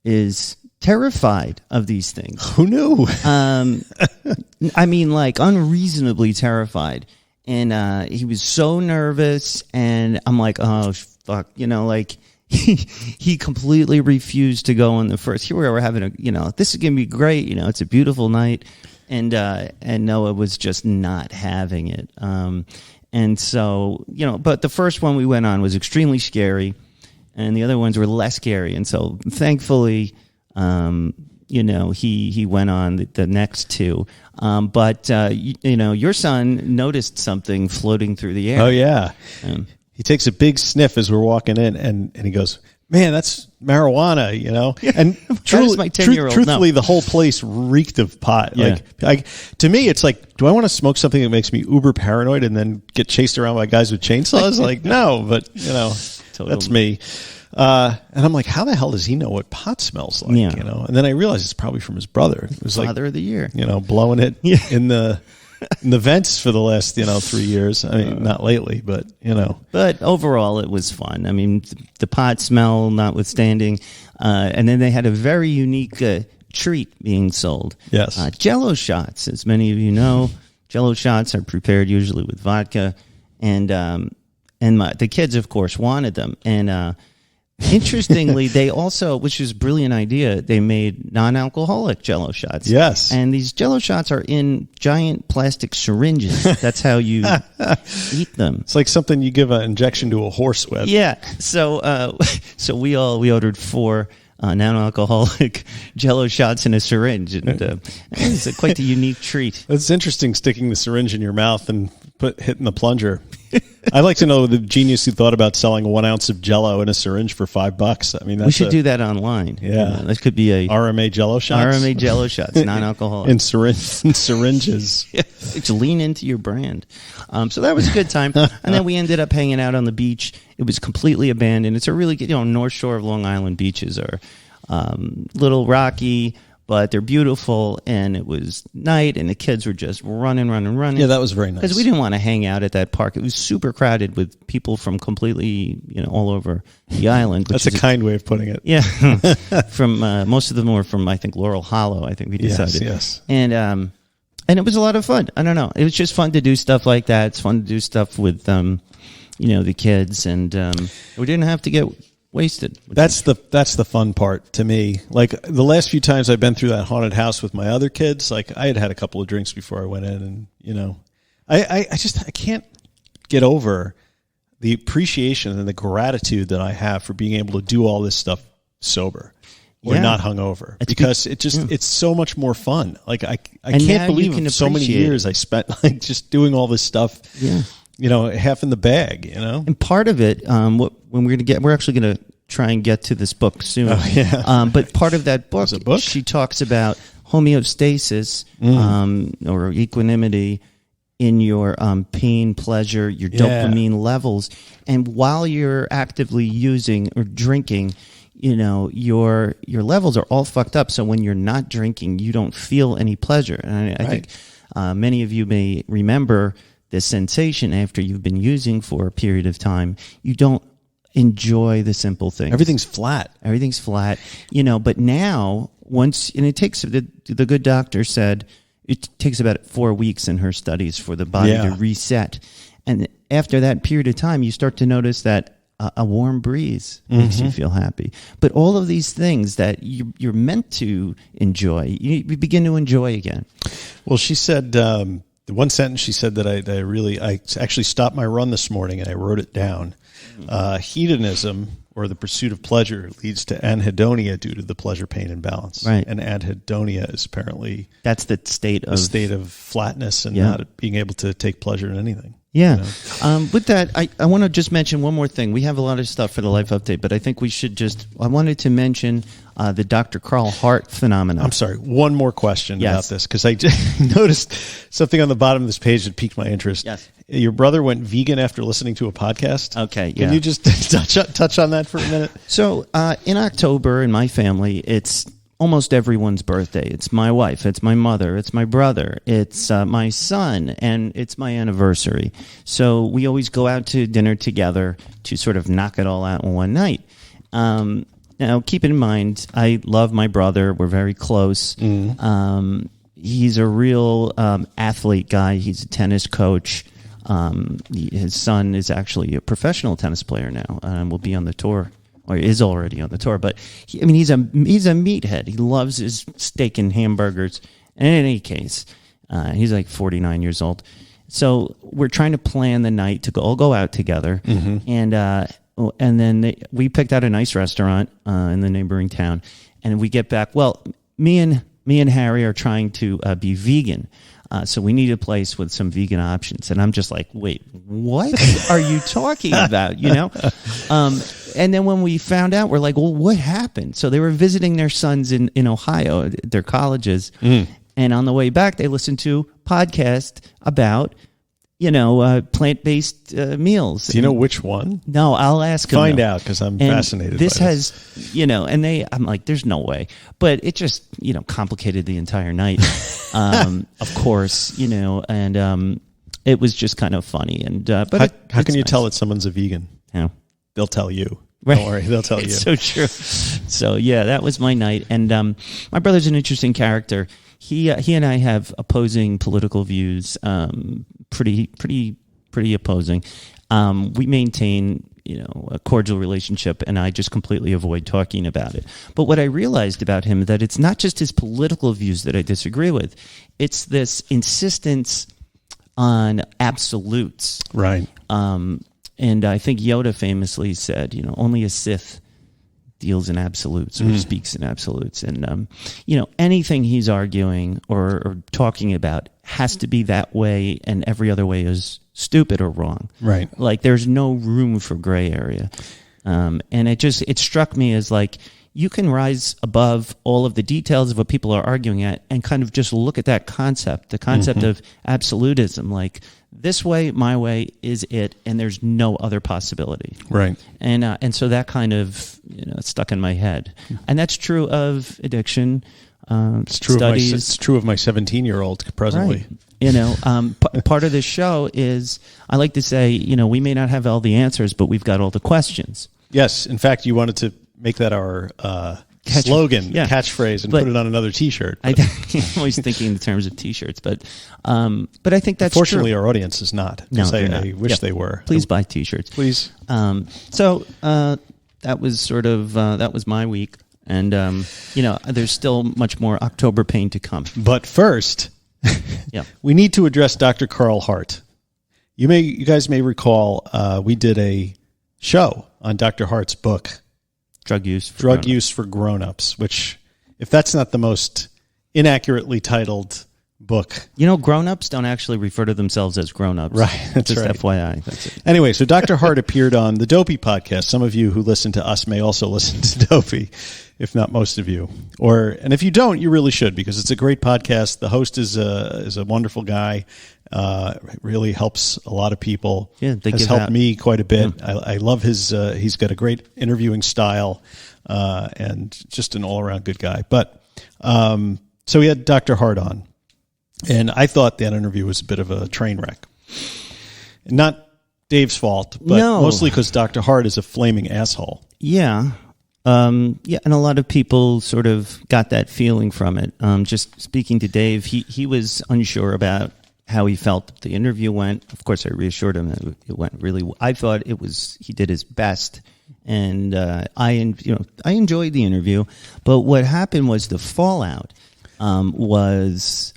B: is terrified of these things.
A: Who knew?
B: I mean, like unreasonably terrified. And he was so nervous, and I'm like, oh, fuck, like he completely refused to go on the first. Here we were having this is going to be great. It's a beautiful night. And Noah was just not having it. And so, but the first one we went on was extremely scary, and the other ones were less scary. And so thankfully, he went on the next 2. But your son noticed something floating through the air.
A: Oh, yeah. He takes a big sniff as we're walking in, and he goes, man, that's marijuana, And
B: my 10-year-old
A: truthfully, the whole place reeked of pot.
B: Yeah.
A: To me, it's like, do I want to smoke something that makes me uber paranoid and then get chased around by guys with chainsaws? Like, no, but,
B: Totally.
A: That's me. And I'm like, how the hell does he know what pot smells like?
B: Yeah.
A: And then I realized it's probably from his brother. It was
B: Father of the year.
A: Blowing it in the vents for the last 3 years. I mean, not lately, but
B: But overall, it was fun. I mean, the pot smell notwithstanding, and then they had a very unique treat being sold.
A: Yes,
B: Jell-O shots. As many of you know, Jell-O shots are prepared usually with vodka, and the kids, of course, wanted them. And interestingly, they also, which is a brilliant idea, they made non-alcoholic Jell-O shots.
A: Yes.
B: And these Jell-O shots are in giant plastic syringes. That's how you eat them.
A: It's like something you give an injection to a horse with.
B: Yeah. So we ordered 4 non-alcoholic Jell-O shots in a syringe. And it's quite a unique treat.
A: It's interesting sticking the syringe in your mouth and hitting the plunger. I'd like to know the genius who thought about selling 1 ounce of Jell-O in a syringe for $5. I mean,
B: we should do that online.
A: Yeah,
B: that could be a
A: RMA Jell-O shots.
B: RMA Jell-O shots, non-alcoholic
A: in syringes.
B: Just lean into your brand. So that was a good time, and then we ended up hanging out on the beach. It was completely abandoned. It's a really good, North Shore of Long Island beaches are little rocky, but they're beautiful, and it was night, and the kids were just running.
A: Yeah, that was very nice.
B: Because we didn't want to hang out at that park. It was super crowded with people from completely, all over the island.
A: That's a kind way of putting it.
B: Yeah. From most of them were from, I think, Laurel Hollow, I think we decided.
A: Yes.
B: And it was a lot of fun. I don't know. It was just fun to do stuff like that. It's fun to do stuff with, the kids, and we didn't have to get wasted.
A: That's the fun part to me. Like the last few times I've been through that haunted house with my other kids, like I had a couple of drinks before I went in, and I can't get over the appreciation and the gratitude that I have for being able to do all this stuff sober or not hungover, because it's so much more fun. Like I can't believe so many years I spent like just doing all this stuff.
B: Yeah.
A: Half in the bag, And part
B: of it, we're actually going to try and get to this book soon.
A: Oh, yeah.
B: But part of that book, she talks about homeostasis or equanimity in your pain, pleasure, your dopamine levels. And while you're actively using or drinking, your levels are all fucked up. So when you're not drinking, you don't feel any pleasure. And I think many of you may remember this sensation after you've been using for a period of time. You don't enjoy the simple things.
A: Everything's flat.
B: But now, and it takes, the good doctor said, it takes about 4 weeks in her studies for the body to reset. And after that period of time, you start to notice that a warm breeze makes you feel happy. But all of these things that you're meant to enjoy, you begin to enjoy again.
A: Well, she said, the one sentence she said that I actually stopped my run this morning and I wrote it down. Hedonism, or the pursuit of pleasure, leads to anhedonia due to the pleasure-pain imbalance.
B: Right.
A: And anhedonia is apparently
B: that's the state of
A: flatness and not being able to take pleasure in anything.
B: Yeah.
A: You know?
B: With that, I want to just mention one more thing. We have a lot of stuff for the Life Update, but I think we should I wanted to mention the Dr. Carl Hart phenomenon.
A: I'm sorry, one more question about this, because I just noticed something on the bottom of this page that piqued my interest.
B: Yes.
A: Your brother went vegan after listening to a podcast.
B: Okay, yeah.
A: Can you just touch on that for a minute?
B: So in October, in my family, it's almost everyone's birthday. It's my wife, it's my mother, it's my brother, it's my son, and it's my anniversary. So we always go out to dinner together to sort of knock it all out in one night. Now, keep in mind, I love my brother. We're very close. He's a real athlete guy. He's a tennis coach. His son is actually a professional tennis player now and will be on the tour. Or is already on the tour, but he's a meathead. He loves his steak and hamburgers. And in any case, he's like 49 years old. So we're trying to plan the night to all go out together, and then we picked out a nice restaurant in the neighboring town, and we get back. Well, me and Harry are trying to be vegan. So we need a place with some vegan options. And I'm just like, wait, what are you talking about? You know? And then when we found out, we're like, well, what happened? So they were visiting their sons in Ohio, their colleges. And on the way back, they listened to a podcast about, plant-based meals.
A: Do you know which one?
B: No, I'll ask him.
A: Find out, because I'm fascinated
B: this
A: by this.
B: I'm like, there's no way. But it just, complicated the entire night, of course, and it was just kind of funny. And but
A: how can you tell that someone's a vegan?
B: Yeah.
A: They'll tell you.
B: Right.
A: Don't worry, they'll tell you.
B: It's so true. So, yeah, that was my night. And my brother's an interesting character. He and I have opposing political views, pretty opposing. We maintain, a cordial relationship, and I just completely avoid talking about it. But what I realized about him is that it's not just his political views that I disagree with. It's this insistence on absolutes.
A: Right.
B: And I think Yoda famously said, only a Sith deals in absolutes or speaks in absolutes. And, anything he's arguing or talking about has to be that way, and every other way is stupid or wrong.
A: Right.
B: Like, there's no room for gray area. And it struck me as like, you can rise above all of the details of what people are arguing at and kind of just look at that concept, the concept of absolutism, like this way, my way is it, and there's no other possibility.
A: Right.
B: And so that kind of stuck in my head. And that's true of addiction.
A: It's true
B: studies.
A: It's true of my 17-year-old presently.
B: Right. Part of this show is, I like to say, we may not have all the answers, but we've got all the questions.
A: Yes. In fact, you wanted to make that our slogan, catchphrase, and put it on another T-shirt.
B: I'm always thinking in terms of T-shirts, but I think that's
A: Fortunately,
B: true.
A: our audience is not.
B: No,
A: I wish they were.
B: Please buy T-shirts.
A: Please.
B: So that was sort of that was my week, and there's still much more October pain to come.
A: But first, we need to address Dr. Carl Hart. You guys may recall we did a show on Dr. Hart's book,
B: Drug Use
A: for Grown-Ups, which, if that's not the most inaccurately titled book.
B: Grown-ups don't actually refer to themselves as grown-ups.
A: Right, that's
B: just
A: right.
B: FYI. That's it.
A: Anyway, so Dr. Hart appeared on the Dopey podcast. Some of you who listen to us may also listen to Dopey, if not most of you. And if you don't, you really should, because it's a great podcast. The host is a wonderful guy. Really helps a lot of people.
B: Yeah,
A: has helped me quite a bit. I love his. He's got a great interviewing style, and just an all-around good guy. But so we had Dr. Hart on, and I thought that interview was a bit of a train wreck. Not Dave's fault, but mostly because Dr. Hart is a flaming asshole.
B: Yeah. And a lot of people sort of got that feeling from it. Just speaking to Dave, he was unsure about how he felt the interview went. Of course, I reassured him that it went really well. I thought he did his best, and I enjoyed the interview. But what happened was the fallout was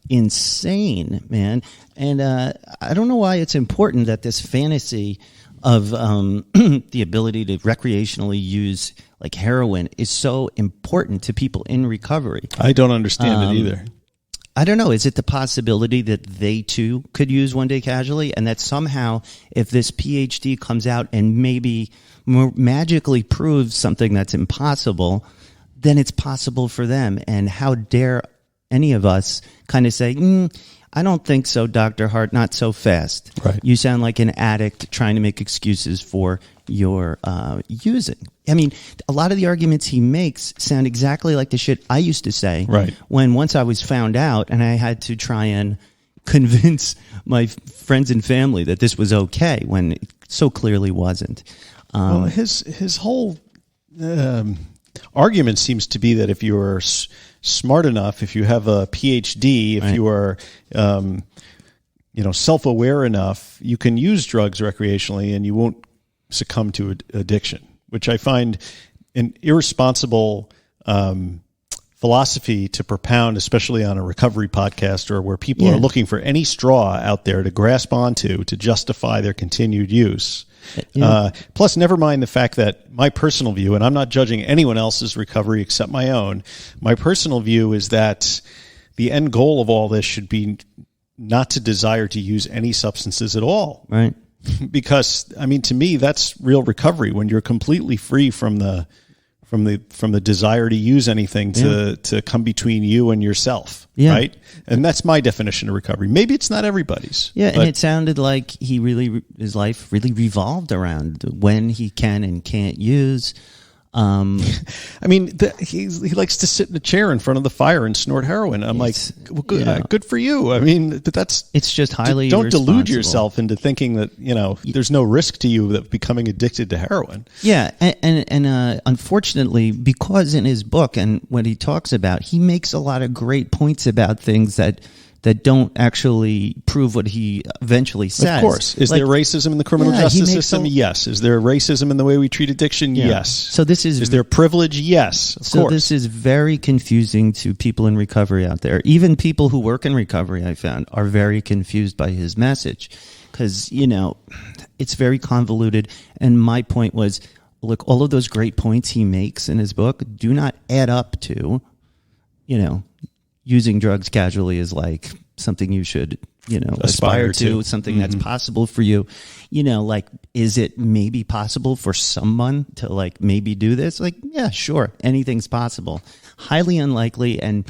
B: insane, man. And I don't know why it's important that this fantasy of the ability to recreationally use like heroin is so important to people in recovery.
A: I don't understand it either.
B: I don't know. Is it the possibility that they too could use one day casually, and that somehow if this PhD comes out and maybe magically proves something that's impossible, then it's possible for them? And how dare any of us kind of say, I don't think so, Dr. Hart, not so fast.
A: Right.
B: You sound like an addict trying to make excuses for your using. I mean, a lot of the arguments he makes sound exactly like the shit I used to say.
A: Right.
B: When once I was found out and I had to try and convince my friends and family that this was okay when it so clearly wasn't.
A: Well, his whole argument seems to be that if you are smart enough, if you have a PhD, if you are self-aware enough, you can use drugs recreationally and you won't succumb to addiction, which I find an irresponsible philosophy to propound, especially on a recovery podcast or where people are looking for any straw out there to grasp onto to justify their continued use. Plus, never mind the fact that my personal view, and I'm not judging anyone else's recovery except my own, my personal view is that the end goal of all this should be not to desire to use any substances at all.
B: Right.
A: Because, I mean, to me, that's real recovery, when you're completely free from the desire to use anything to come between you and yourself, right? And that's my definition of recovery. Maybe it's not everybody's.
B: Yeah, and it sounded like his life really revolved around when he can and can't use.
A: I mean, he likes to sit in a chair in front of the fire and snort heroin. I'm like, well, good for you. I mean, but it's
B: just highly
A: don't delude yourself into thinking that there's no risk to you of becoming addicted to heroin.
B: Yeah, and unfortunately, because in his book and what he talks about, he makes a lot of great points about things that don't actually prove what he eventually says.
A: Of course. Is there racism in the criminal justice system? Yes. Is there racism in the way we treat addiction?
B: Yeah.
A: Yes.
B: So is
A: there privilege? Yes, of course.
B: This is very confusing to people in recovery out there. Even people who work in recovery, I found, are very confused by his message because, it's very convoluted. And my point was, look, all of those great points he makes in his book do not add up to, using drugs casually is like something you should, aspire to, something that's possible for you. Is it maybe possible for someone to maybe do this? Yeah, sure. Anything's possible. Highly unlikely and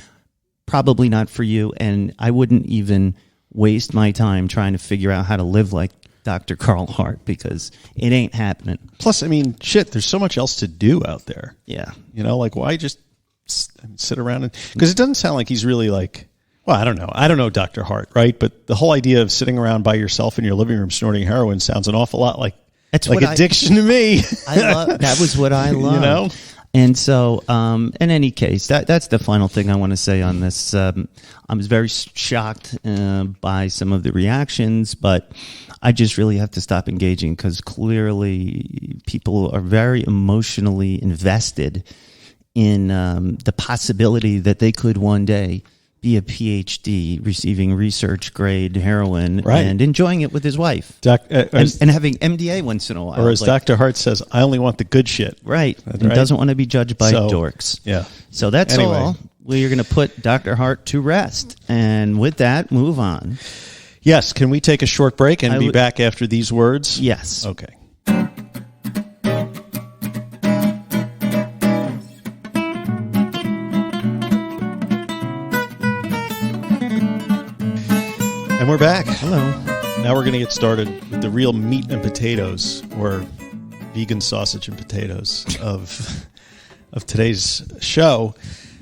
B: probably not for you. And I wouldn't even waste my time trying to figure out how to live like Dr. Carl Hart because it ain't happening.
A: Plus, I mean, there's so much else to do out there.
B: Yeah.
A: Why just sit around because it doesn't sound like he's really I don't know Dr. Hart, right? But the whole idea of sitting around by yourself in your living room snorting heroin sounds an awful lot like addiction to me.
B: That was what I loved. And so in any case, that's the final thing I want to say on this. I was very shocked by some of the reactions, but I just really have to stop engaging because clearly people are very emotionally invested in the possibility that they could one day be a PhD receiving research grade heroin and enjoying it with his wife and having MDA once in a while.
A: Or as Dr. Hart says, I only want the good shit.
B: Right. And doesn't want to be judged by dorks.
A: Yeah.
B: So that's all. We're going to put Dr. Hart to rest. And with that, move on.
A: Yes. Can we take a short break and be back after these words?
B: Yes.
A: Okay. And we're back.
B: Hello.
A: Now we're going to get started with the real meat and potatoes, or vegan sausage and potatoes of today's show.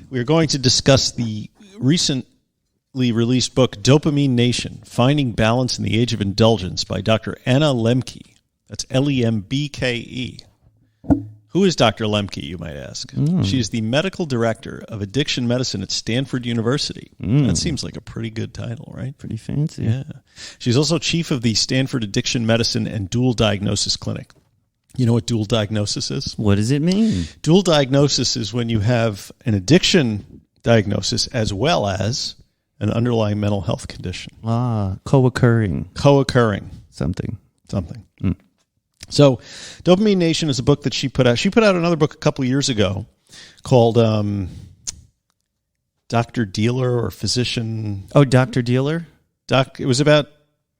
A: We're going to discuss the recently released book, Dopamine Nation, Finding Balance in the Age of Indulgence by Dr. Anna Lembke. That's Lembke. Who is Dr. Lembke, you might ask? She is the medical director of addiction medicine at Stanford University. That seems like a pretty good title, right?
B: Pretty fancy.
A: Yeah. She's also chief of the Stanford Addiction Medicine and Dual Diagnosis Clinic. You know what dual diagnosis is?
B: What does it mean?
A: Dual diagnosis is when you have an addiction diagnosis as well as an underlying mental health condition.
B: Co-occurring.
A: Something. So, Dopamine Nation is a book that she put out. She put out another book a couple of years ago called Dr. Dealer or Physician.
B: Oh, Dr. Dealer?
A: It was about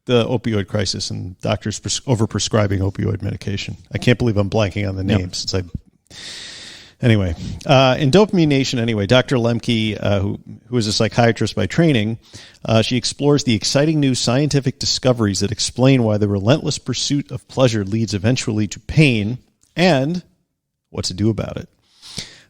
A: the opioid crisis and doctors overprescribing opioid medication. I can't believe I'm blanking on the name since I... Anyway, in Dopamine Nation, Dr. Lembke, who is a psychiatrist by training, she explores the exciting new scientific discoveries that explain why the relentless pursuit of pleasure leads eventually to pain and what to do about it.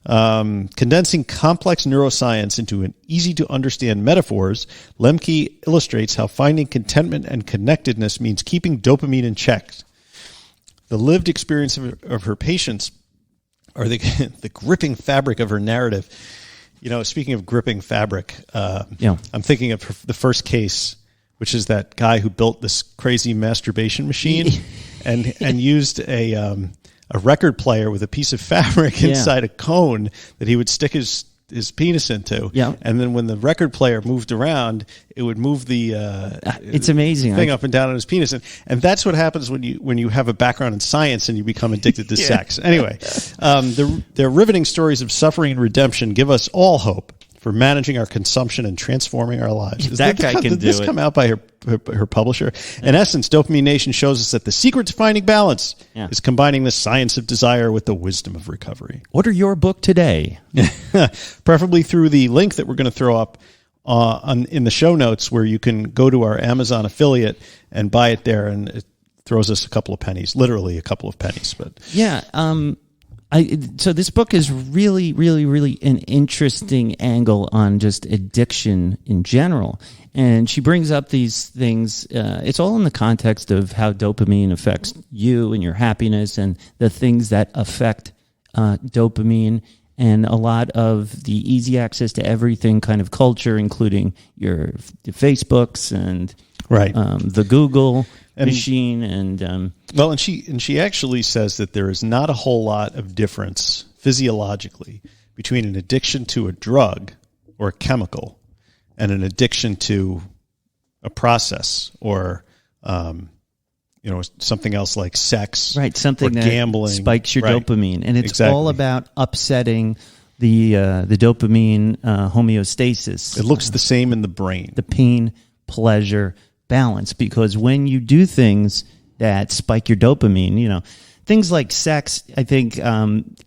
A: Condensing complex neuroscience into an easy-to-understand metaphors, Lembke illustrates how finding contentment and connectedness means keeping dopamine in check. The lived experience of her patients or the gripping fabric of her narrative. You know, speaking of gripping fabric, I'm thinking of the first case, which is that guy who built this crazy masturbation machine and used a record player with a piece of fabric inside a cone that he would stick his penis into. Yeah. And then when the record player moved around, it would move the
B: it's amazing
A: thing up and down on his penis. And that's what happens when you have a background in science and you become addicted to sex. Anyway, their riveting stories of suffering and redemption give us all hope for managing our consumption and transforming our lives.
B: Did this
A: come out by her publisher? In essence, Dopamine Nation shows us that the secret to finding balance is combining the science of desire with the wisdom of recovery.
B: Order your book today.
A: Preferably through the link that we're going to throw up in the show notes, where you can go to our Amazon affiliate and buy it there, and it throws us a couple of pennies, literally a couple of pennies. But
B: so this book is really, really, really an interesting angle on just addiction in general. And she brings up these things. It's all in the context of how dopamine affects you and your happiness and the things that affect dopamine, and a lot of the easy access to everything kind of culture, including your Facebooks and the Google machine and
A: she actually says that there is not a whole lot of difference physiologically between an addiction to a drug or a chemical and an addiction to a process or something else like sex,
B: something
A: or
B: that
A: gambling
B: spikes your dopamine, and it's all about upsetting the dopamine homeostasis.
A: It looks the same in the brain,
B: the pain pleasure balance, because when you do things that spike your dopamine, things like sex, I think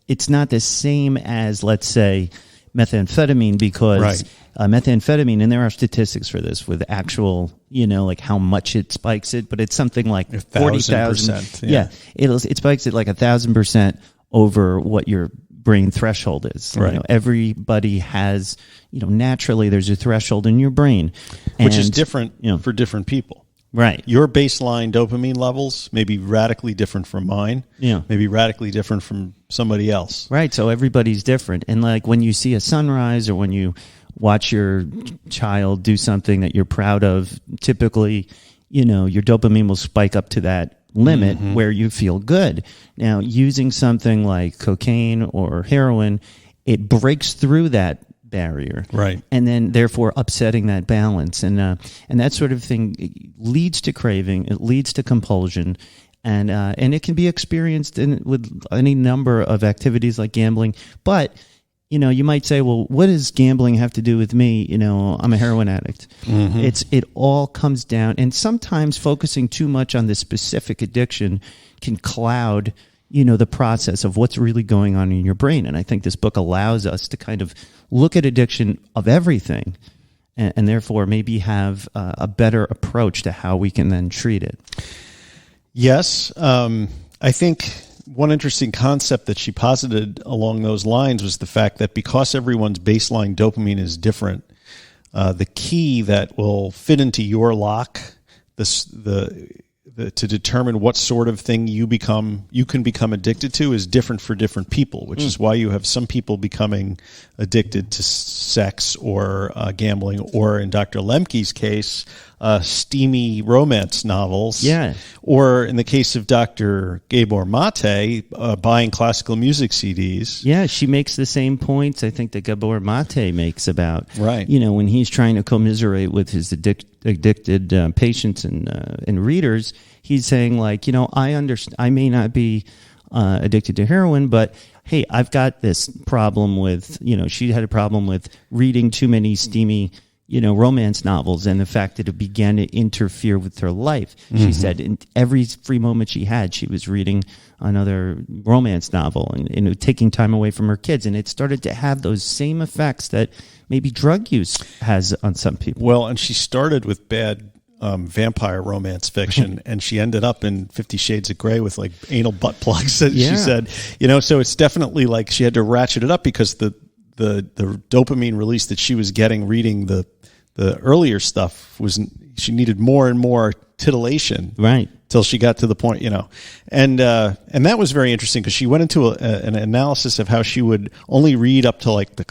B: it's not the same as, let's say, methamphetamine, because methamphetamine, and there are statistics for this with actual, like how much it spikes it, but it's something like 40,000. It spikes it like 1,000% over what your brain threshold is.
A: Right.
B: Everybody has, naturally there's a threshold in your brain,
A: which is different for different people.
B: Right.
A: Your baseline dopamine levels may be radically different from mine. Yeah. Maybe radically different from somebody else.
B: Right. So everybody's different. And like when you see a sunrise or when you watch your child do something that you're proud of, typically, your dopamine will spike up to that limit where you feel good. Now, using something like cocaine or heroin, it breaks through that barrier,
A: right? And
B: then therefore upsetting that balance, and that sort of thing leads to craving. It leads to compulsion, and it can be experienced with any number of activities like gambling. But you might say, well, what does gambling have to do with me? I'm a heroin addict. It all comes down, and sometimes focusing too much on the specific addiction can cloud the process of what's really going on in your brain. And I think this book allows us to kind of look at addiction of everything and therefore maybe have a better approach to how we can then treat it.
A: Yes. I think one interesting concept that she posited along those lines was the fact that because everyone's baseline dopamine is different, the key that will fit into your lock, the to determine what sort of thing you can become addicted to is different for different people, which is why you have some people becoming addicted to sex or gambling, or in Dr. Lembke's case, steamy romance novels.
B: Yeah.
A: Or in the case of Dr. Gabor Mate, buying classical music CDs.
B: Yeah, she makes the same points I think that Gabor Mate makes about,
A: right,
B: when he's trying to commiserate with his addicted patients and readers, he's saying like, I may not be addicted to heroin, but hey, I've got this problem with, she had a problem with reading too many steamy, romance novels, and the fact that it began to interfere with her life. She said in every free moment she had, she was reading another romance novel and taking time away from her kids. And it started to have those same effects that maybe drug use has on some people.
A: Well, and she started with bad vampire romance fiction, and she ended up in 50 Shades of Grey with like anal butt plugs, that she said. So it's definitely like she had to ratchet it up because the dopamine release that she was getting reading the earlier stuff she needed more and more titillation,
B: right,
A: till she got to the point, and that was very interesting because she went into an analysis of how she would only read up to like the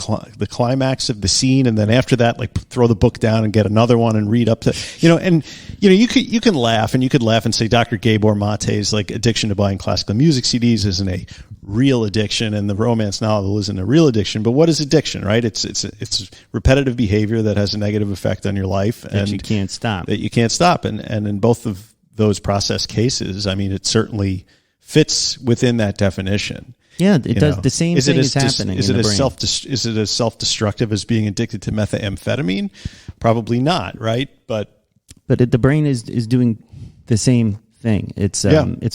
A: climax of the scene, and then after that, like throw the book down and get another one and read up to, you can laugh, and you could laugh and say Dr. Gabor Mate's like addiction to buying classical music CDs isn't a real addiction, and the romance novel isn't a real addiction. But what is addiction, right? It's repetitive behavior that has a negative effect on your life
B: that you can't stop.
A: And in both of those process cases, I mean, it certainly fits within that definition.
B: Yeah, it does. The same thing is happening.
A: Is it as self-destructive as being addicted to methamphetamine? Probably not, right? But
B: the brain is doing the same thing. It's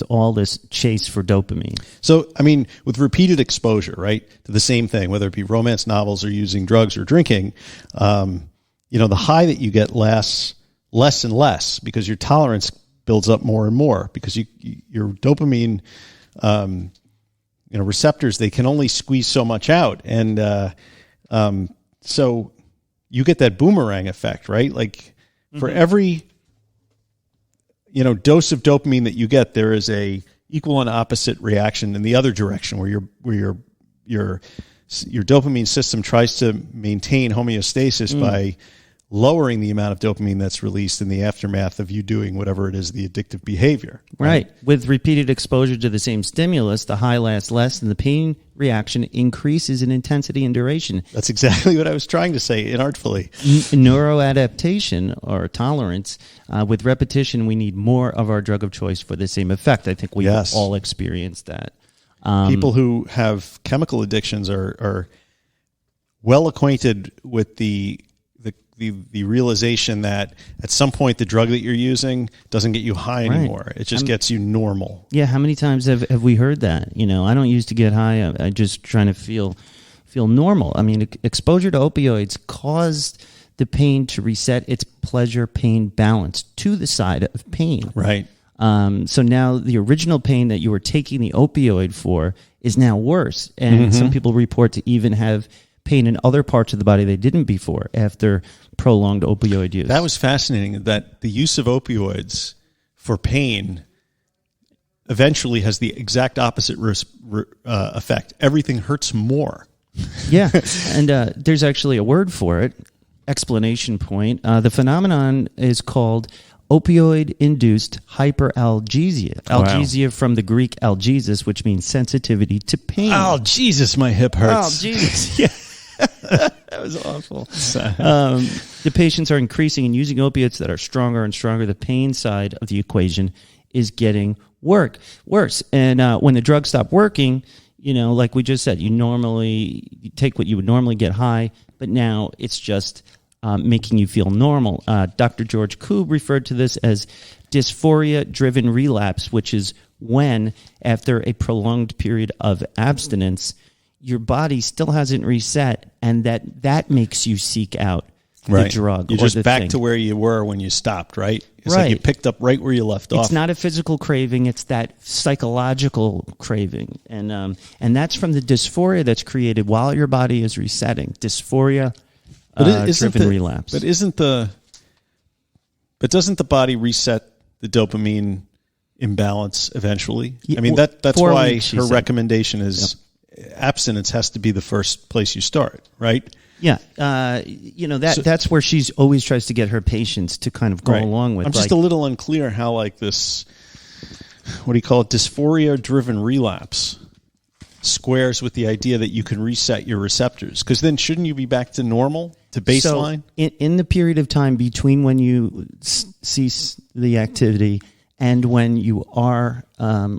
B: all this chase for dopamine.
A: So, I mean, with repeated exposure, right, to the same thing, whether it be romance novels or using drugs or drinking, the high that you get lasts less and less because your tolerance builds up more and more, because your dopamine receptors, they can only squeeze so much out, and so you get that boomerang effect, right? Like for every dose of dopamine that you get, there is a equal and opposite reaction in the other direction, where your dopamine system tries to maintain homeostasis by lowering the amount of dopamine that's released in the aftermath of you doing whatever it is, the addictive behavior.
B: Right. With repeated exposure to the same stimulus, the high lasts less and the pain reaction increases in intensity and duration.
A: That's exactly what I was trying to say inartfully.
B: Neuroadaptation, or tolerance, with repetition, we need more of our drug of choice for the same effect. I think we've all experienced that.
A: People who have chemical addictions are well acquainted with the realization that at some point the drug that you're using doesn't get you high anymore. It just gets you normal.
B: Yeah, how many times have we heard that? I don't used to get high. I just trying to feel normal. I mean, exposure to opioids caused the pain to reset its pleasure-pain balance to the side of pain.
A: Right.
B: So now the original pain that you were taking the opioid for is now worse. And some people report to even have pain in other parts of the body they didn't before after prolonged opioid use.
A: That was fascinating, that the use of opioids for pain eventually has the exact opposite effect. Everything hurts more.
B: Yeah, and there's actually a word for it, explanation point. The phenomenon is called opioid-induced hyperalgesia. Algesia from the Greek algesis, which means sensitivity to pain.
A: Oh, Jesus, my hip hurts.
B: Oh, Jesus. Yeah. That was awful. The patients are increasing and using opiates that are stronger and stronger. The pain side of the equation is getting worse. And when the drugs stop working, like we just said, you take what you would normally get high, but now it's just making you feel normal. Dr. George Koob referred to this as dysphoria-driven relapse, which is when, after a prolonged period of abstinence, your body still hasn't reset, and that makes you seek out the drug.
A: You're just back to where you were when you stopped, right? It's like you picked up right where you left off.
B: It's not a physical craving; it's that psychological craving, and that's from the dysphoria that's created while your body is resetting. Dysphoria. Driven relapse.
A: But doesn't the body reset the dopamine imbalance eventually.
B: Yeah,
A: I mean,
B: well,
A: that's
B: 4
A: why
B: weeks, she
A: her
B: said.
A: recommendation is abstinence has to be the first place you start, right?
B: Yeah, that's where she's always tries to get her patients to kind of go
A: Right.
B: along with.
A: I'm just a little unclear how like this, what do you call it, dysphoria-driven relapse squares with the idea that you can reset your receptors. Because then shouldn't you be back to normal, to baseline?
B: So in the period of time between when you cease the activity and when you are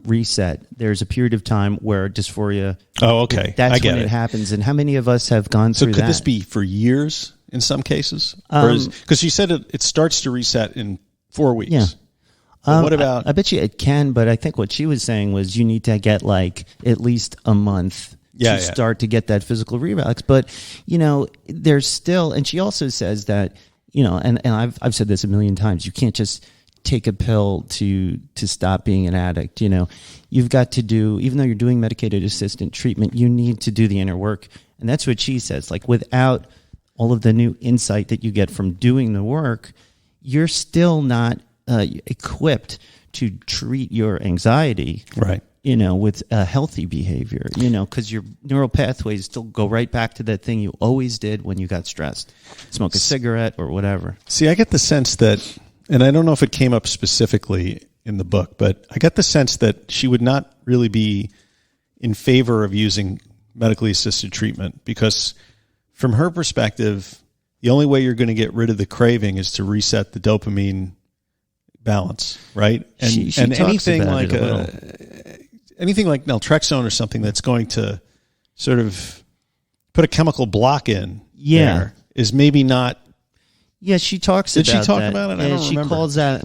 B: reset, there's a period of time where dysphoria.
A: Oh, okay.
B: That's
A: I get
B: when it happens. And how many of us have gone
A: So
B: through
A: could
B: that?
A: this be for years in some cases? Because you said it starts to reset in 4 weeks.
B: Yeah.
A: But what about...
B: I bet you it can, but I think what she was saying was you need to get like at least a month to start to get that physical relax. But, there's still, and she also says that, and I've said this a million times, you can't just take a pill to stop being an addict. You've got to do, even though you're doing medicated assisted treatment, you need to do the inner work. And that's what she says. Like without all of the new insight that you get from doing the work, you're still not equipped to treat your anxiety,
A: Right.
B: with a healthy behavior, because your neural pathways still go right back to that thing you always did when you got stressed. Smoke a cigarette or whatever.
A: See, I get the sense that, and I don't know if it came up specifically in the book, but I get the sense that she would not really be in favor of using medically assisted treatment because from her perspective, the only way you're going to get rid of the craving is to reset the dopamine balance, right? And,
B: she
A: and
B: talks
A: anything
B: about
A: like
B: it a little.
A: anything like naltrexone or something that's going to sort of put a chemical block in there is maybe not.
B: Yeah, she talks
A: Did
B: about
A: she talk
B: that.
A: about it? I don't
B: she
A: remember.
B: calls that,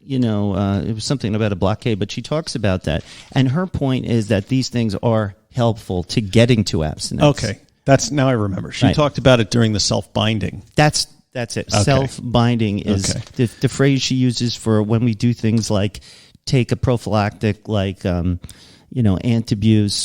B: it was something about a blockade, but she talks about that. And her point is that these things are helpful to getting to abstinence.
A: Okay. Now I remember. She
B: Right.
A: talked about it during the self-binding.
B: That's it.
A: Okay.
B: Self-binding is the phrase she uses for when we do things like take a prophylactic like, antabuse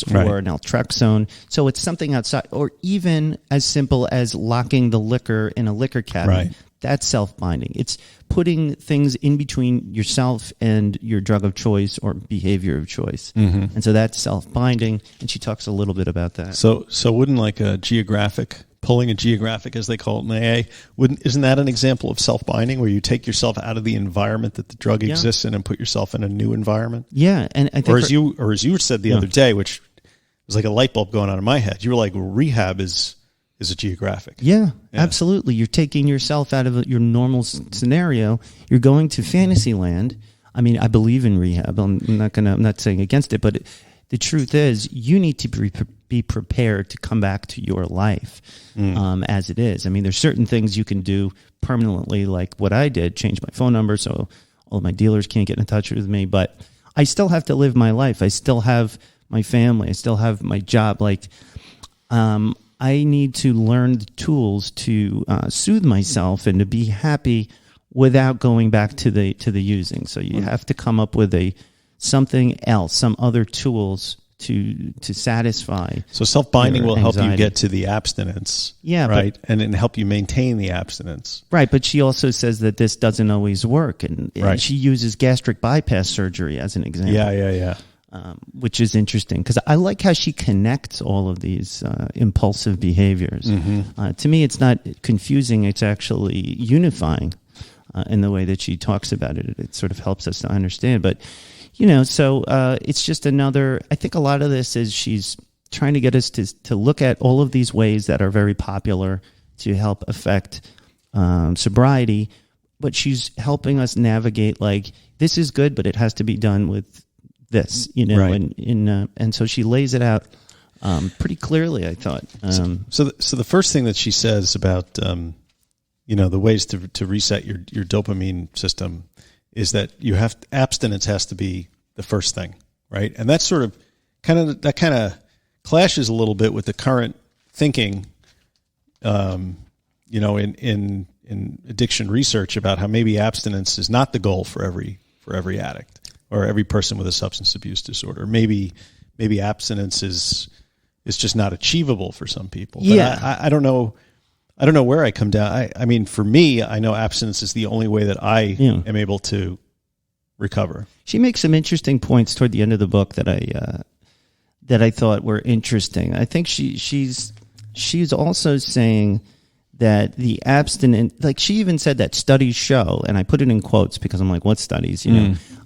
B: or naltrexone. So it's something outside, or even as simple as locking the liquor in a liquor cabinet.
A: Right.
B: That's self-binding. It's putting things in between yourself and your drug of choice or behavior of choice. Mm-hmm. And so that's self-binding, and she talks a little bit about that.
A: So wouldn't like pulling a geographic, as they call it in AA, isn't that an example of self-binding where you take yourself out of the environment that the drug exists in and put yourself in a new environment?
B: Yeah, and I think
A: or as you said the other day, which was like a light bulb going on in my head, you were like, well, rehab is a geographic.
B: Yeah, absolutely. You're taking yourself out of your normal scenario. You're going to fantasy land. I mean, I believe in rehab. I'm not saying against it, but the truth is you need to be prepared to come back to your life as it is. I mean, there's certain things you can do permanently, like what I did, change my phone number so all of my dealers can't get in touch with me, but I still have to live my life. I still have my family. I still have my job. Like, I need to learn the tools to soothe myself and to be happy without going back to the using. So you have to come up with something else, some other tools to satisfy.
A: So self-binding will help you
B: anxiety.
A: get to the abstinence,
B: Yeah,
A: right? And help you maintain the abstinence.
B: Right, but she also says that this doesn't always work, and
A: Right.
B: she uses gastric bypass surgery as an example.
A: Yeah.
B: Which is interesting because I like how she connects all of these impulsive behaviors.
A: Mm-hmm.
B: To me, it's not confusing; it's actually unifying in the way that she talks about it. It sort of helps us to understand. But so it's just another. I think a lot of this is she's trying to get us to look at all of these ways that are very popular to help affect sobriety, but she's helping us navigate. Like this is good, but it has to be done with this,
A: Right.
B: and so she lays it out pretty clearly, I thought.
A: So the first thing that she says about the ways to reset your dopamine system is that abstinence has to be the first thing, right? And that's sort of kind of clashes a little bit with the current thinking, in addiction research about how maybe abstinence is not the goal for every addict or every person with a substance abuse disorder. Maybe abstinence is just not achievable for some people. But
B: Yeah.
A: I don't know where I come down. I mean, for me, I know abstinence is the only way that I am able to recover.
B: She makes some interesting points toward the end of the book that I thought were interesting. I think she's also saying that the abstinent, like she even said that studies show, and I put it in quotes because I'm like, what studies?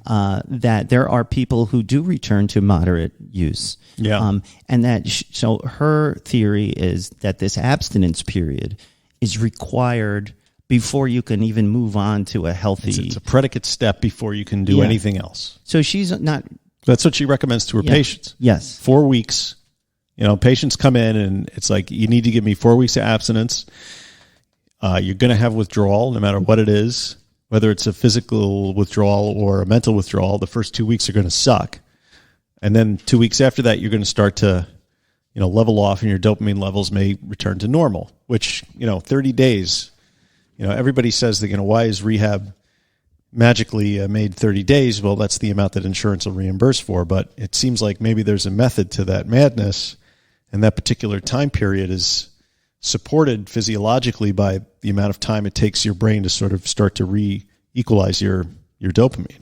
B: That there are people who do return to moderate use.
A: Yeah.
B: And that, so her theory is that this abstinence period is required before you can even move on to a healthy.
A: It's a predicate step before you can do anything else.
B: So she's not.
A: That's what she recommends to her patients.
B: Yes.
A: 4 weeks. Patients come in and it's like, you need to give me 4 weeks of abstinence. You're going to have withdrawal no matter what it is, whether it's a physical withdrawal or a mental withdrawal. The first 2 weeks are going to suck. And then 2 weeks after that, you're going to start to, level off and your dopamine levels may return to normal, which, 30 days, everybody says that, why is rehab magically made 30 days? Well, that's the amount that insurance will reimburse for. But it seems like maybe there's a method to that madness, and that particular time period is supported physiologically by the amount of time it takes your brain to sort of start to re-equalize your dopamine.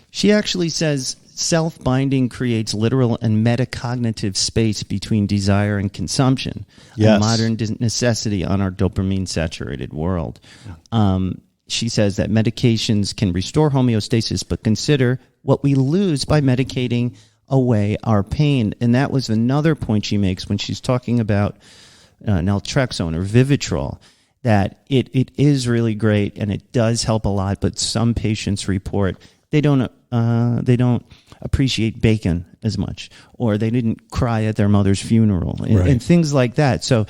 B: She actually says self-binding creates literal and metacognitive space between desire and consumption, a modern necessity on our dopamine-saturated world. She says that medications can restore homeostasis, but consider what we lose by medicating away our pain. And that was another point she makes when she's talking about naltrexone or Vivitrol, that it is really great and it does help a lot, but some patients report they don't appreciate bacon as much, or they didn't cry at their mother's funeral, and things like that. So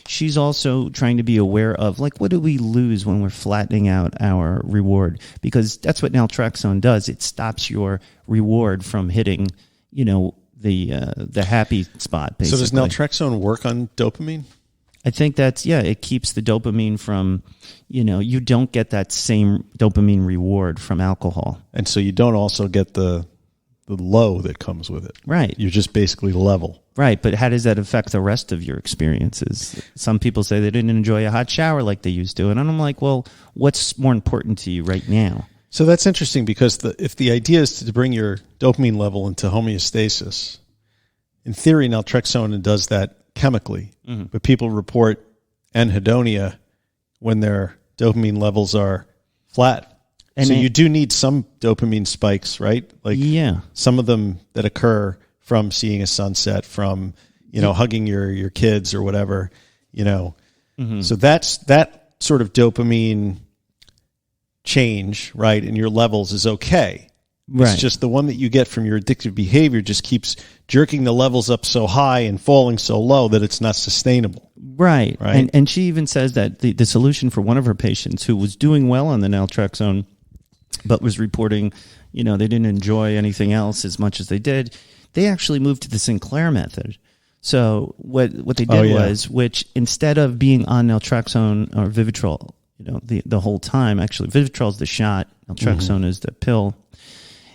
B: she's also trying to be aware of, like, what do we lose when we're flattening out our reward? Because that's what naltrexone does. It stops your reward from hitting, the happy spot, basically.
A: So does naltrexone work on dopamine?
B: I think that's, it keeps the dopamine from, you don't get that same dopamine reward from alcohol.
A: And so you don't also get the low that comes with it.
B: Right.
A: You're just basically level.
B: Right, but how does that affect the rest of your experiences? Some people say they didn't enjoy a hot shower like they used to, and I'm like, well, what's more important to you right now?
A: So that's interesting, because if the idea is to bring your dopamine level into homeostasis, in theory, naltrexone does that chemically, but people report anhedonia when their dopamine levels are flat. And so you do need some dopamine spikes, right? Like some of them that occur from seeing a sunset, from hugging your kids or whatever, So that's that sort of dopamine change, right, in your levels is okay. Right. It's just the one that you get from your addictive behavior just keeps jerking the levels up so high and falling so low that it's not sustainable.
B: Right. And she even says that the solution for one of her patients who was doing well on the naltrexone but was reporting, they didn't enjoy anything else as much as they did, they actually moved to the Sinclair method. So what they did was, which instead of being on naltrexone or Vivitrol, the whole time, actually Vivitrol is the shot, naltrexone is the pill.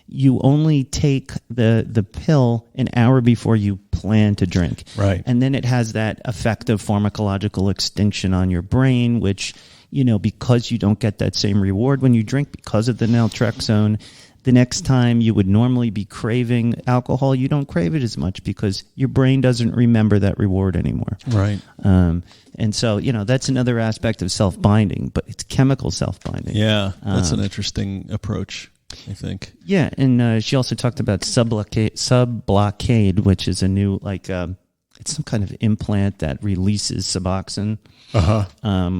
B: You only take the pill an hour before you plan to drink.
A: Right.
B: And then it has that effective pharmacological extinction on your brain, which, because you don't get that same reward when you drink because of the naltrexone, the next time you would normally be craving alcohol, you don't crave it as much because your brain doesn't remember that reward anymore.
A: Right.
B: And so, that's another aspect of self-binding, but it's chemical self-binding.
A: Yeah, that's an interesting approach, I think.
B: Yeah, and she also talked about subblockade, which is a new, it's some kind of implant that releases Suboxone,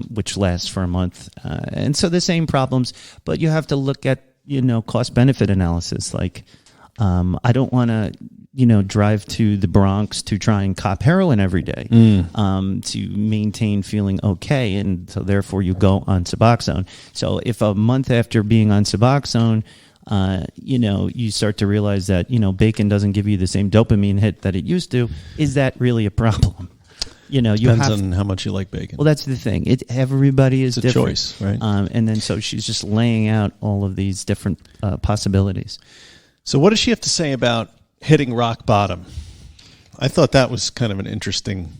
B: which lasts for a month. And so the same problems, but you have to look at, cost-benefit analysis. Like, I don't want to, drive to the Bronx to try and cop heroin every day to maintain feeling okay. And so therefore you go on Suboxone. So if a month after being on Suboxone, you start to realize that, bacon doesn't give you the same dopamine hit that it used to, is that really a problem?
A: Depends on how much you like bacon.
B: Well, that's the thing. Everybody is different.
A: It's a choice, right?
B: And then so she's just laying out all of these different possibilities.
A: So what does she have to say about hitting rock bottom? I thought that was kind of an interesting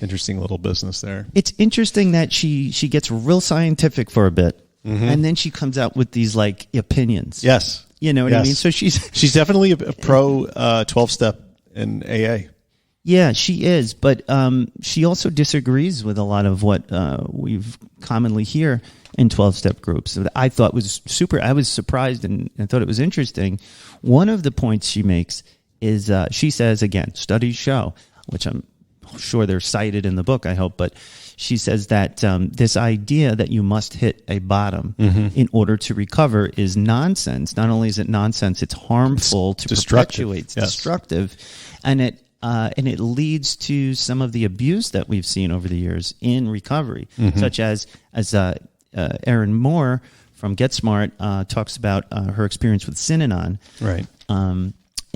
A: little business there.
B: It's interesting that she gets real scientific for a bit, and then she comes out with these opinions.
A: Yes.
B: You know what I mean? So
A: she's definitely a pro 12-step in AA.
B: Yeah, she is, but she also disagrees with a lot of what we've commonly hear in 12-step groups. That I thought was super. I was surprised and I thought it was interesting. One of the points she makes is she says, again, studies show, which I'm sure they're cited in the book, I hope, but she says that this idea that you must hit a bottom in order to recover is nonsense. Not only is it nonsense, it's harmful to perpetuate. It's destructive, and it leads to some of the abuse that we've seen over the years in recovery, such as Erin Moore from Get Smart talks about her experience with Synanon,
A: right?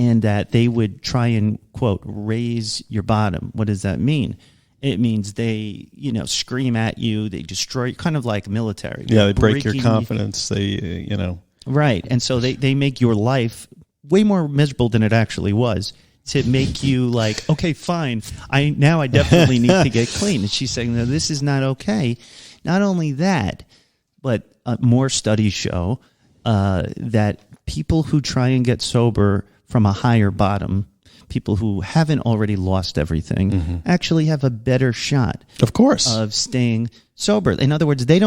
B: And that they would try and, quote, raise your bottom. What does that mean? It means they, scream at you, they destroy you, kind of like military.
A: Yeah, they break your confidence. They,
B: Right, and so they make your life way more miserable than it actually was, to make you like, okay, fine, I definitely need to get clean. And she's saying, no, this is not okay. Not only that, but more studies show that people who try and get sober from a higher bottom, people who haven't already lost everything, actually have a better shot,
A: of course,
B: of staying sober. In other words, their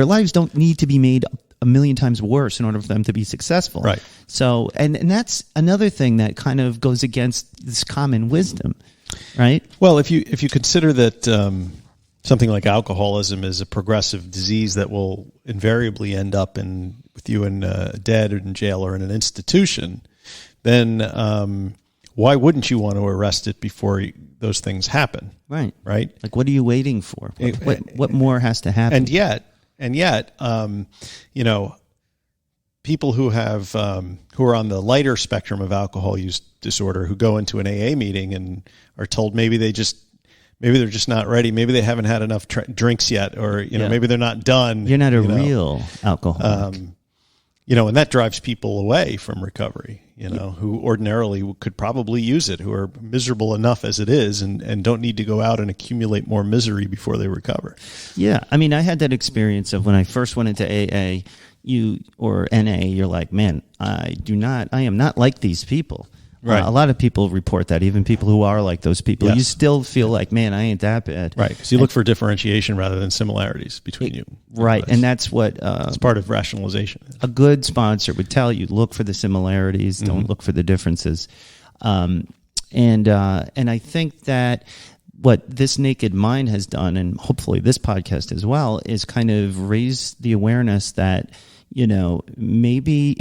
B: lives don't need to be made a million times worse in order for them to be successful.
A: Right.
B: So, and that's another thing that kind of goes against this common wisdom, right?
A: Well, if you consider that something like alcoholism is a progressive disease that will invariably end up with you in dead or in jail or in an institution, then why wouldn't you want to arrest it before those things happen?
B: Right.
A: Right.
B: Like, what are you waiting for? What more has to happen?
A: And yet, people who have who are on the lighter spectrum of alcohol use disorder, who go into an AA meeting and are told maybe they're just not ready, maybe they haven't had enough drinks yet, or maybe they're not done.
B: You're not a real alcoholic.
A: And that drives people away from recovery, who ordinarily could probably use it, who are miserable enough as it is and don't need to go out and accumulate more misery before they recover.
B: Yeah. I mean, I had that experience of when I first went into AA or NA, you're like, man, I am not like these people.
A: Right.
B: A lot of people report that, even people who are like those people. Yes. You still feel like, man, I ain't that bad.
A: Right, because you look for differentiation rather than similarities between you.
B: Right, and that's what...
A: it's part of rationalization.
B: A good sponsor would tell you, look for the similarities, don't look for the differences. And I think that what This Naked Mind has done, and hopefully this podcast as well, is kind of raise the awareness that, maybe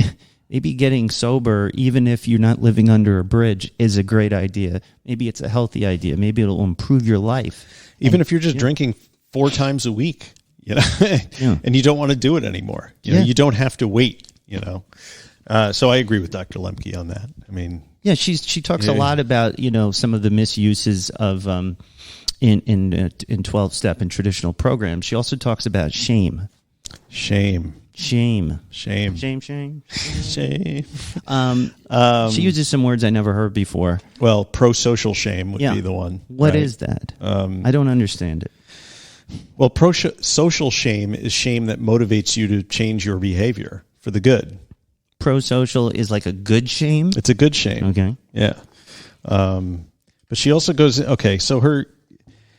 B: getting sober, even if you're not living under a bridge, is a great idea. Maybe it's a healthy idea. Maybe it'll improve your life.
A: Even if you're just drinking 4 times a week, and you don't want to do it anymore. You don't have to wait, So I agree with Dr. Lembke on that. I mean...
B: Yeah, she talks a lot about, some of the misuses of in 12-step and traditional programs. She also talks about shame.
A: Shame.
B: She uses some words I never heard before.
A: Well, pro-social shame would be the one.
B: What is that? I don't understand it.
A: Well, pro-social shame is shame that motivates you to change your behavior for the good.
B: Pro-social is like a good shame?
A: It's a good shame.
B: Okay.
A: Yeah. But she also goes, so her...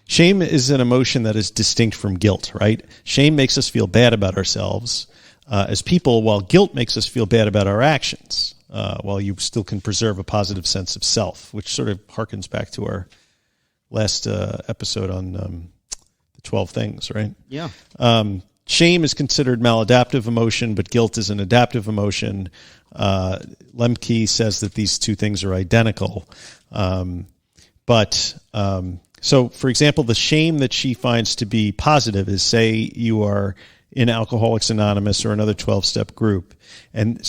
A: Shame is an emotion that is distinct from guilt, right? Shame makes us feel bad about ourselves as people, while guilt makes us feel bad about our actions, while you still can preserve a positive sense of self, which sort of harkens back to our last episode on the 12 things, right?
B: Yeah.
A: Shame is considered maladaptive emotion, but guilt is an adaptive emotion. Lembke says that these two things are identical. So, for example, the shame that she finds to be positive is, say, you are in Alcoholics Anonymous or another 12-step group. And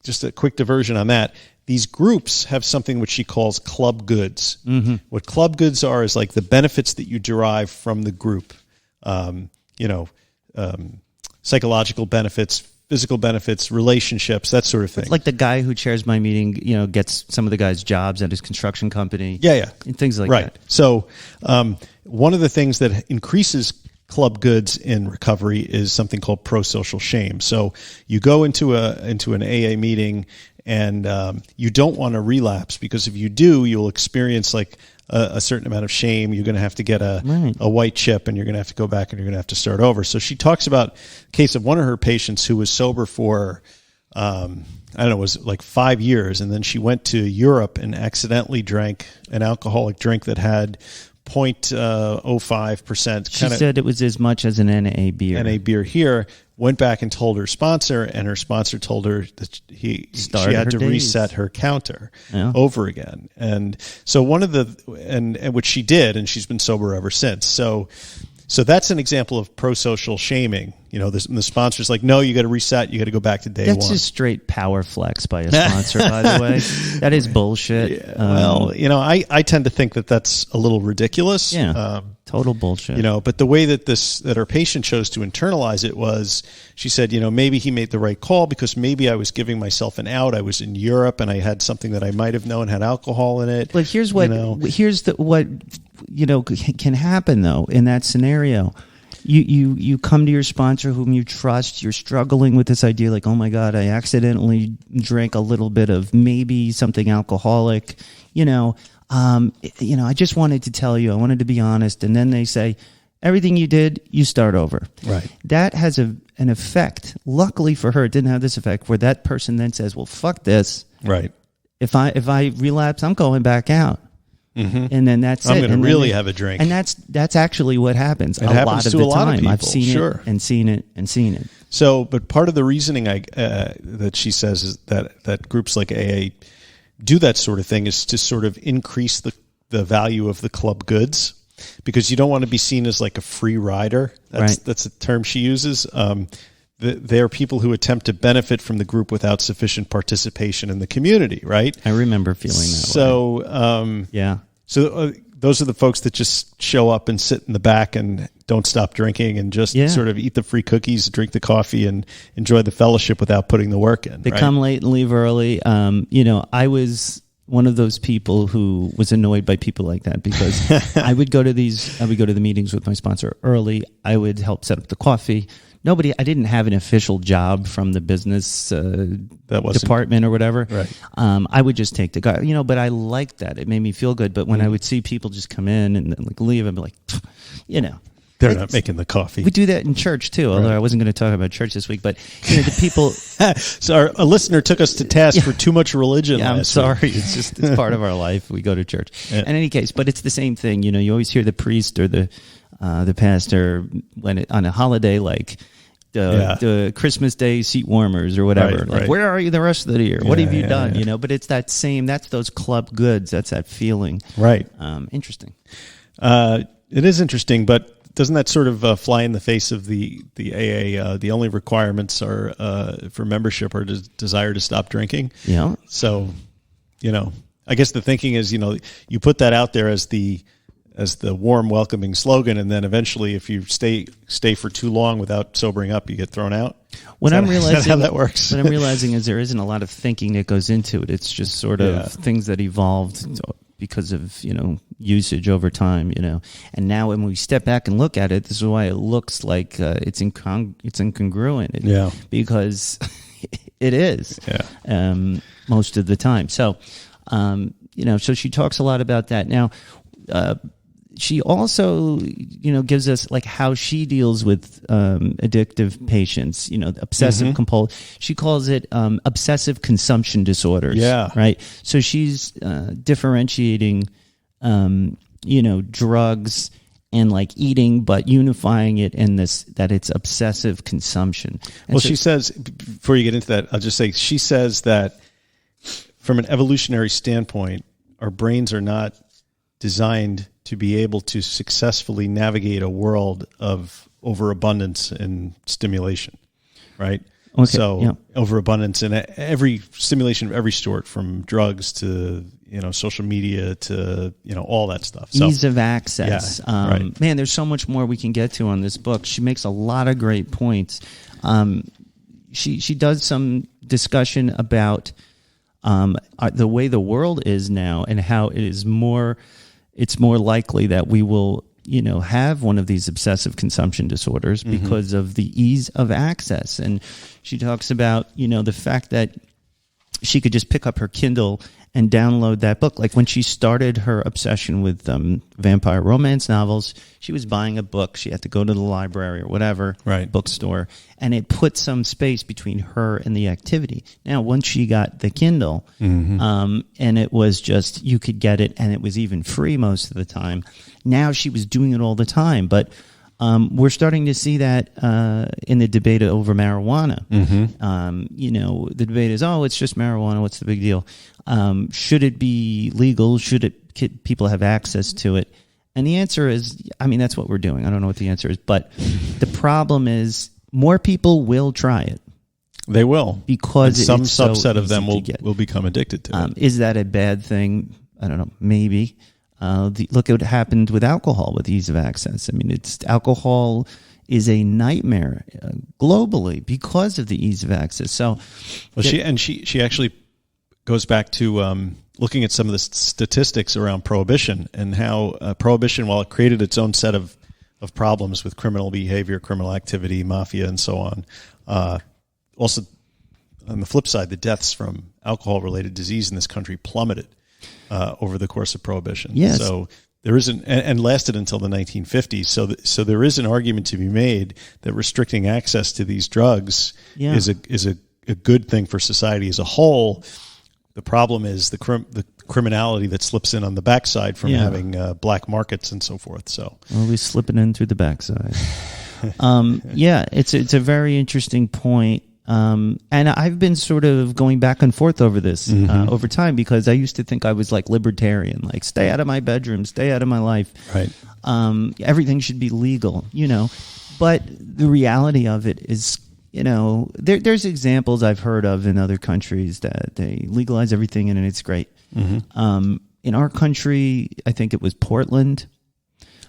A: just a quick diversion on that. These groups have something which she calls club goods. Mm-hmm. What club goods are is like the benefits that you derive from the group. Psychological benefits, physical benefits, relationships, that sort of thing.
B: It's like the guy who chairs my meeting, gets some of the guys jobs at his construction company.
A: Yeah.
B: And things like
A: that. Right. So one of the things that increases club goods in recovery is something called pro-social shame. So you go into an AA meeting and you don't want to relapse, because if you do, you'll experience like a certain amount of shame. You're going to have to get a white chip, and you're going to have to go back and you're going to have to start over. So she talks about the case of one of her patients who was sober for, I don't know, it was like 5 years. And then she went to Europe and accidentally drank an alcoholic drink that had 0.05%.
B: She said it was as much as an NA beer.
A: NA beer here. Went back and told her sponsor, and her sponsor told her that she had to reset her counter over again. And so one of and which she did, and she's been sober ever since. So that's an example of pro-social shaming. You know, the sponsor's like, no, you got to reset. You got to go back to day one.
B: That's just straight power flex by a sponsor, by the way. That is bullshit.
A: Yeah, well, you know, I tend to think that that's a little ridiculous.
B: Yeah, total bullshit.
A: You know, but the way that our patient chose to internalize it was, she said, you know, maybe he made the right call because maybe I was giving myself an out. I was in Europe and I had something that I might have known had alcohol in it.
B: But here's what what you know can happen though in that scenario. You come to your sponsor whom you trust. You're struggling with this idea like, oh my God, I accidentally drank a little bit of maybe something alcoholic. I just wanted to tell you. I wanted to be honest. And then they say, everything you did, you start over.
A: Right.
B: That has an effect. Luckily for her, it didn't have this effect where that person then says, well, fuck this.
A: Right.
B: If I relapse, I'm going back out. Mm-hmm. And then that's
A: I'm
B: it.
A: I'm going to really have a drink.
B: And that's actually what happens.
A: It happens to a lot of people.
B: I've seen it and seen it and seen it.
A: So, but part of the reasoning that she says is that groups like AA do that sort of thing is to sort of increase the value of the club goods, because you don't want to be seen as like a free rider. That's a term she uses. They are people who attempt to benefit from the group without sufficient participation in the community, right?
B: I remember feeling that way.
A: Yeah. So those are the folks that just show up and sit in the back and don't stop drinking and just sort of eat the free cookies, drink the coffee, and enjoy the fellowship without putting the work in.
B: They come late and leave early. I was one of those people who was annoyed by people like that, because I would go to the meetings with my sponsor early. I would help set up the coffee. I didn't have an official job from the business department or whatever.
A: Right.
B: I would just take the guy, but I liked that. It made me feel good. But when I would see people just come in and then leave, I'd be like,
A: they're not making the coffee.
B: We do that in church too, although I wasn't going to talk about church this week. But the people.
A: So a listener took us to task for too much religion.
B: Yeah, I'm sorry. It's part of our life. We go to church. Yeah. In any case, but it's the same thing. You always hear the priest or the pastor on a holiday like the Christmas Day seat warmers or whatever.
A: Right.
B: Where are you the rest of the year? What have you done? Yeah. But it's that's those club goods. That's that feeling.
A: Right.
B: Interesting.
A: It is interesting, but doesn't that sort of fly in the face of the AA? The only requirements are for membership or desire to stop drinking.
B: Yeah.
A: So, I guess the thinking is, you put that out there as the warm, welcoming slogan, and then eventually, if you stay for too long without sobering up, you get thrown out.
B: Is that
A: how that works?
B: What I'm realizing is there isn't a lot of thinking that goes into it. It's just sort of things that evolved because of usage over time. And now when we step back and look at it, this is why it looks like it's incongruent. Because it is. Most of the time. So so she talks a lot about that now. She also, gives us like how she deals with addictive patients, obsessive compulsive. She calls it obsessive consumption disorders.
A: Yeah.
B: Right. So she's differentiating, drugs and like eating, but unifying it in that it's obsessive consumption. And
A: she says, before you get into that, I'll just say, she says that from an evolutionary standpoint, our brains are not designed to be able to successfully navigate a world of overabundance in stimulation, right?
B: Okay,
A: so overabundance in every stimulation of every sort, from drugs to social media to all that stuff. So,
B: ease of access.
A: Right.
B: Man, there's so much more we can get to on this book. She makes a lot of great points. She does some discussion about the way the world is now and how it's more likely that we will have one of these obsessive consumption disorders because of the ease of access. And she talks about, the fact that she could just pick up her Kindle and download that book. Like when she started her obsession with vampire romance novels, she was buying a book. She had to go to the library or whatever, bookstore, and it put some space between her and the activity. Now, once she got the Kindle, and it was just, you could get it, and it was even free most of the time. Now she was doing it all the time, but we're starting to see that in the debate over marijuana. The debate is, it's just marijuana. What's the big deal? Should it be legal? Should people have access to it? And the answer is, that's what we're doing. I don't know what the answer is, but the problem is more people will try it.
A: They will,
B: because
A: some
B: it's
A: subset
B: so
A: of them
B: will
A: will become addicted to it.
B: Is that a bad thing? I don't know. Maybe. Look at what happened with alcohol, with ease of access. Alcohol is a nightmare globally because of the ease of access. So,
A: she actually goes back to looking at some of the statistics around prohibition and how prohibition, while it created its own set of problems with criminal behavior, criminal activity, mafia, and so on, also on the flip side, the deaths from alcohol-related disease in this country plummeted over the course of prohibition.
B: Yes.
A: So there isn't, and lasted until the 1950s. So there is an argument to be made that restricting access to these drugs is a good thing for society as a whole. The problem is the criminality that slips in on the backside from having black markets and so forth. So
B: always slipping in through the backside. It's a very interesting point. And I've been sort of going back and forth over this over time, because I used to think I was like libertarian, like stay out of my bedroom, stay out of my life.
A: Right.
B: Everything should be legal, But the reality of it is, there's examples I've heard of in other countries that they legalize everything and it's great. In our country, I think it was Portland,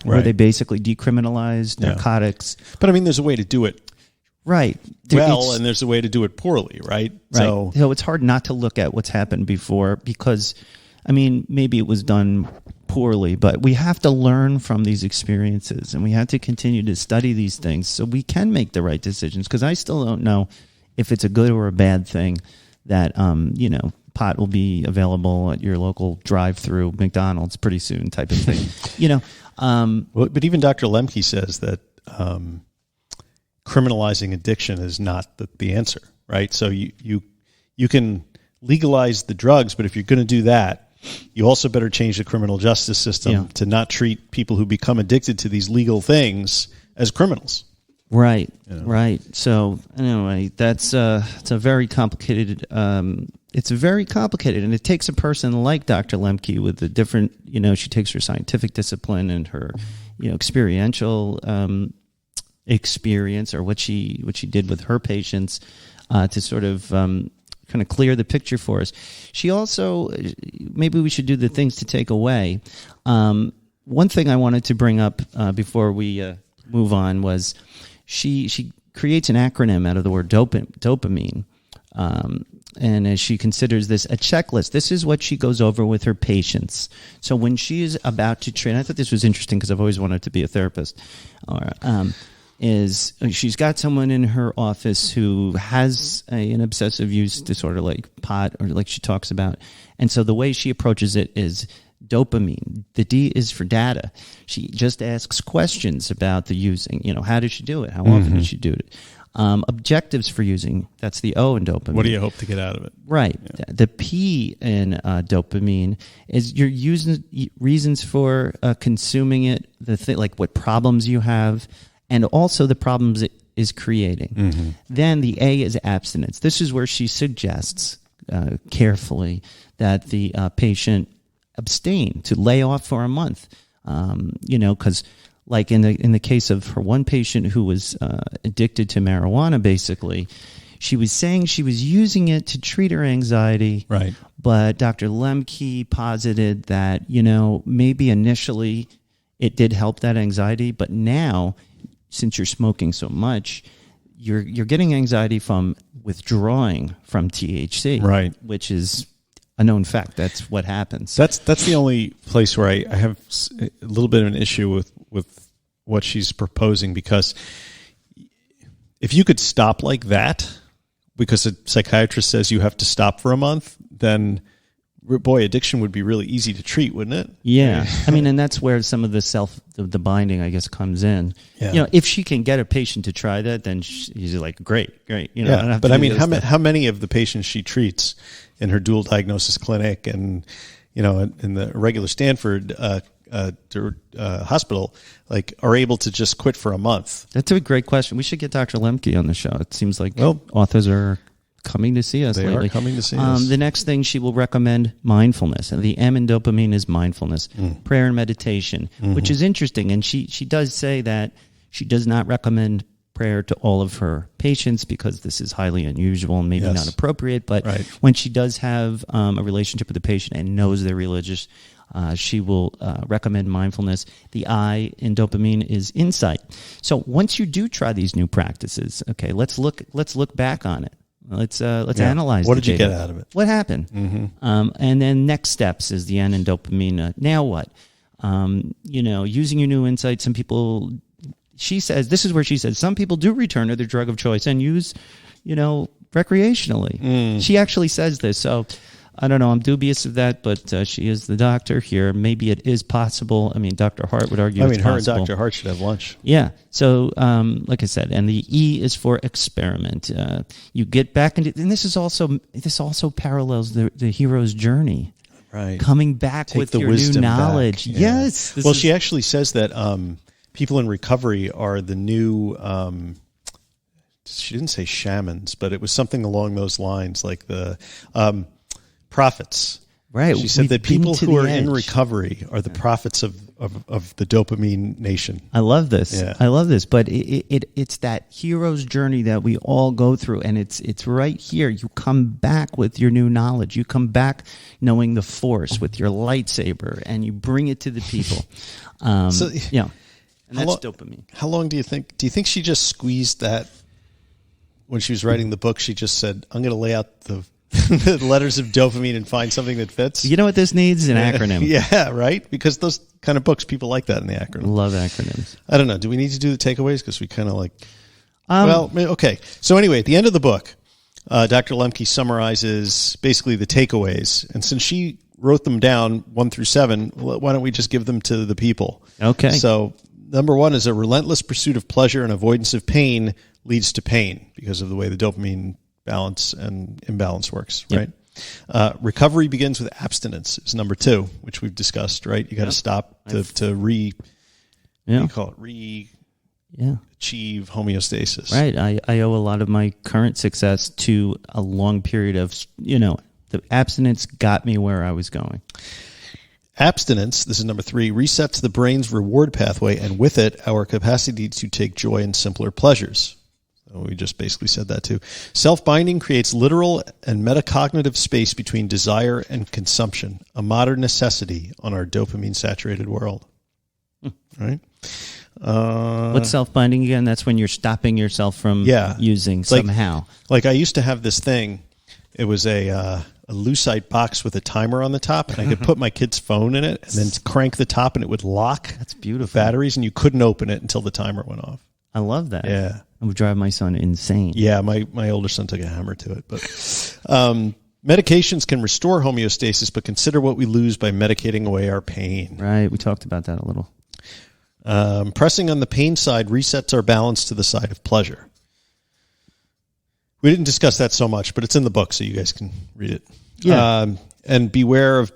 B: where they basically decriminalized narcotics.
A: But there's a way to do it.
B: Right.
A: And there's a way to do it poorly, right?
B: So it's hard not to look at what's happened before, because, maybe it was done poorly, but we have to learn from these experiences, and we have to continue to study these things so we can make the right decisions, because I still don't know if it's a good or a bad thing that, pot will be available at your local drive-through McDonald's pretty soon type of thing,
A: But even Dr. Lembke says that criminalizing addiction is not the answer, right? So you can legalize the drugs, but if you're going to do that, you also better change the criminal justice system to not treat people who become addicted to these legal things as criminals.
B: Right, right. So anyway, it's a very complicated. It's very complicated, and it takes a person like Dr. Lembke with the different. She takes her scientific discipline and her, experiential experience, or what she did with her patients, to sort of kind of clear the picture for us. She also, maybe we should do the things to take away. One thing I wanted to bring up before we move on was she creates an acronym out of the word dopamine. And as she considers this a checklist, this is what she goes over with her patients. So when she is about to train, I thought this was interesting because I've always wanted to be a therapist. Is she's got someone in her office who has an obsessive use disorder like pot, or like she talks about. And so the way she approaches it is dopamine. The D is for data. She just asks questions about the using. How does she do it? How often does she do it? Objectives for using. That's the O in dopamine.
A: What do you hope to get out of it?
B: Right. Yeah. The P in dopamine is your reasons for consuming it. Like what problems you have, and also the problems it is creating. Then the A is abstinence. This is where she suggests carefully that the patient abstain, to lay off for a month. Because like in the case of her one patient who was addicted to marijuana, basically, she was saying she was using it to treat her anxiety.
A: Right.
B: But Dr. Lembke posited that, maybe initially it did help that anxiety, but now, since you're smoking so much, you're getting anxiety from withdrawing from THC,
A: right?
B: Which is a known fact. That's what happens.
A: That's the only place where I have a little bit of an issue with what she's proposing, because if you could stop like that because a psychiatrist says you have to stop for a month, then boy, addiction would be really easy to treat, wouldn't it?
B: Yeah. I mean, and that's where some of the binding, I guess, comes in.
A: Yeah.
B: You know, if she can get a patient to try that, then she's like, great. You know, I don't have
A: but
B: to
A: I
B: do
A: mean,
B: this
A: how many of the patients she treats in her dual diagnosis clinic and, you know, in the regular Stanford hospital, like, are able to just quit for a month?
B: That's a great question. We should get Dr. Lembke on the show. It seems like authors are coming to see us
A: They
B: lately.
A: are coming to see us.
B: The next thing she will recommend, mindfulness. And the M in dopamine is mindfulness, prayer and meditation, which is interesting. And she does say that she does not recommend prayer to all of her patients because this is highly unusual and maybe not appropriate. But when she does have a relationship with the patient and knows they're religious, she will recommend mindfulness. The I in dopamine is insight. So once you do try these new practices, okay, let's look back on it. Let's analyze.
A: What
B: the
A: did you
B: data.
A: get out of it?
B: What happened? And then next steps is the N in dopamine. Now what? You know, using your new insights. Some people, she says, this is where she says, some people do return to their drug of choice and use, you know, recreationally. She actually says this. So I don't know. I'm dubious of that, but she is the doctor here. Maybe it is possible. I mean, Dr. Hart would argue it's
A: her
B: possible.
A: and Dr. Hart should have lunch.
B: Yeah. So, like I said, and the E is for experiment. You get back into, and this also parallels the hero's journey.
A: Right.
B: Coming back
A: Take
B: with
A: the
B: your new
A: wisdom
B: knowledge.
A: back. Yeah.
B: Yes.
A: Well, she actually says that people in recovery are the new, she didn't say shamans, but it was something along those lines, like the prophets.
B: Right.
A: She said that people who are in recovery are the prophets of the Dopamine Nation.
B: I love this.
A: Yeah.
B: I love this. But it's that hero's journey that we all go through, and it's right here. You come back with your new knowledge. You come back knowing the Force with your lightsaber, and you bring it to the people. And that's dopamine.
A: How long do you think? Do you think she just squeezed that when she was writing the book? She just said, "I'm going to lay out the." The letters of dopamine and find something that fits.
B: You know what this needs? An acronym.
A: Yeah, right? Because those kind of books, people like that in the acronym.
B: Love acronyms.
A: I don't know. Do we need to do the takeaways? Because we kind of like... okay. So anyway, at the end of the book, Dr. Lembke summarizes basically the takeaways. And since she wrote them down 1 through 7, why don't we just give them to the people?
B: Okay.
A: So number 1 is a relentless pursuit of pleasure and avoidance of pain leads to pain because of the way the dopamine balance and imbalance works, right? Recovery begins with abstinence is number 2, which we've discussed, right? You got to stop to achieve homeostasis.
B: Right. I owe a lot of my current success to a long period of, the abstinence got me where I was going.
A: Abstinence, this is number 3, resets the brain's reward pathway, and with it, our capacity to take joy in simpler pleasures. We just basically said that too. Self-binding creates literal and metacognitive space between desire and consumption, a modern necessity on our dopamine-saturated world. Right?
B: What's self-binding again? That's when you're stopping yourself from using somehow.
A: Like I used to have this thing. It was a lucite box with a timer on the top, and I could put my kid's phone in it and then crank the top, and it would lock. That's beautiful. Batteries, and you couldn't open it until the timer went off.
B: I love that.
A: Yeah.
B: It would drive my son insane.
A: Yeah, my older son took a hammer to it. But medications can restore homeostasis, but consider what we lose by medicating away our pain.
B: Right, we talked about that a little.
A: Pressing on the pain side resets our balance to the side of pleasure. We didn't discuss that so much, but it's in the book, so you guys can read it.
B: Yeah.
A: And beware of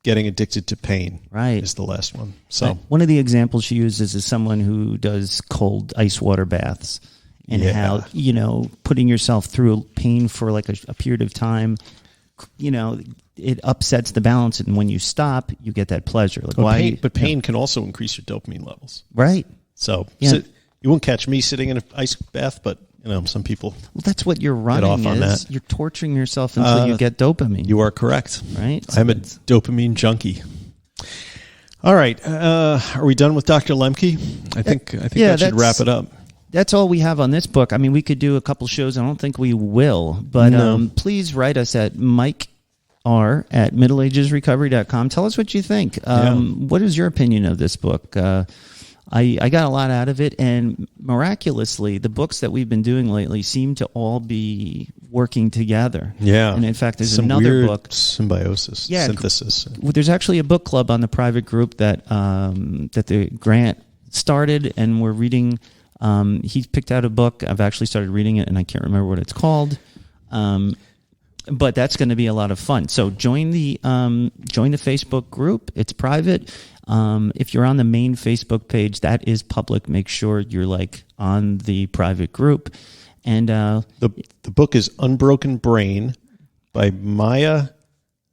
A: getting addicted to pain.
B: Right.
A: Is the last one. So
B: one of the examples she uses is someone who does cold ice water baths. And how, putting yourself through pain for like a period of time, it upsets the balance. And when you stop, you get that pleasure. Like
A: but pain can also increase your dopamine levels.
B: Right.
A: So you won't catch me sitting in an ice bath, but, some people
B: Well, that's what you're running
A: off on
B: is.
A: that.
B: You're torturing yourself until you get dopamine.
A: You are correct.
B: Right?
A: I'm a dopamine junkie. All right. Are we done with Dr. Lemke? I think that should wrap it up.
B: That's all we have on this book. I mean, we could do a couple shows. I don't think we will. But please write us at Mike at middleagesrecovery.com. Tell us what you think. What is your opinion of this book? I got a lot out of it, and miraculously, the books that we've been doing lately seem to all be working together.
A: Yeah.
B: And in fact, there's
A: some
B: another
A: weird
B: book.
A: Symbiosis, synthesis.
B: There's actually a book club on the private group that the Grant started, and we're reading. He's picked out a book. I've actually started reading it, and I can't remember what it's called. But that's going to be a lot of fun. So join the Facebook group. It's private. If you're on the main Facebook page, that is public. Make sure you're on the private group. And
A: the book is Unbroken Brain by Maya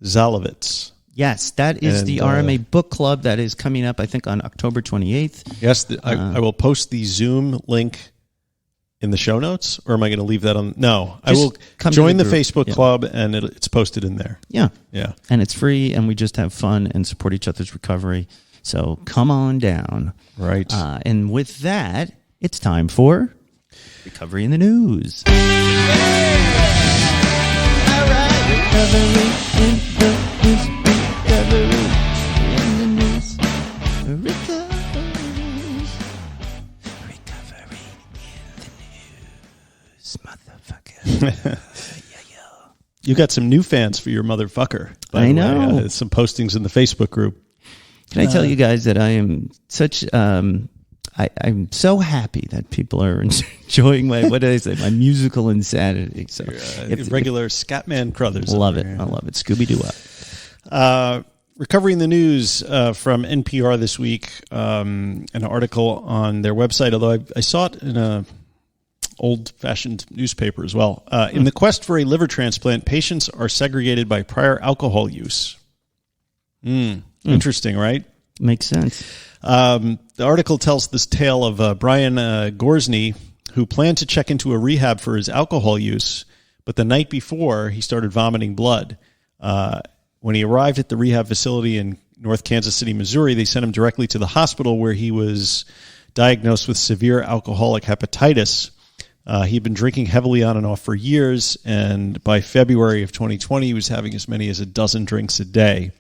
A: Zalovitz.
B: Yes, that is the RMA book club that is coming up, I think, on October 28th.
A: Yes, I will post the Zoom link in the show notes, or am I going to leave that on? No, I will join the Facebook club, and it's posted in there.
B: Yeah.
A: Yeah.
B: And it's free, and we just have fun and support each other's recovery. So come on down.
A: Right.
B: And with that, it's time for Recovery in the News. All right, recovery in the news. Recovery in the news. Recovery in the news, motherfucker.
A: You got some new fans for your motherfucker.
B: I know.
A: Some postings in the Facebook group.
B: Can I tell you guys that I am such... I'm so happy that people are enjoying my my musical insanity. So
A: regular Scatman Crothers.
B: Love it. I love it. Scooby-Doo up.
A: Recovery in the News from NPR this week. An article on their website, although I saw it in a old-fashioned newspaper as well. In the quest for a liver transplant, patients are segregated by prior alcohol use. Interesting, right?
B: Makes sense.
A: The article tells this tale of Brian Gorsney, who planned to check into a rehab for his alcohol use, but the night before, he started vomiting blood. When he arrived at the rehab facility in North Kansas City, Missouri, they sent him directly to the hospital where he was diagnosed with severe alcoholic hepatitis. He'd been drinking heavily on and off for years, and by February of 2020, he was having as many as a dozen drinks a day.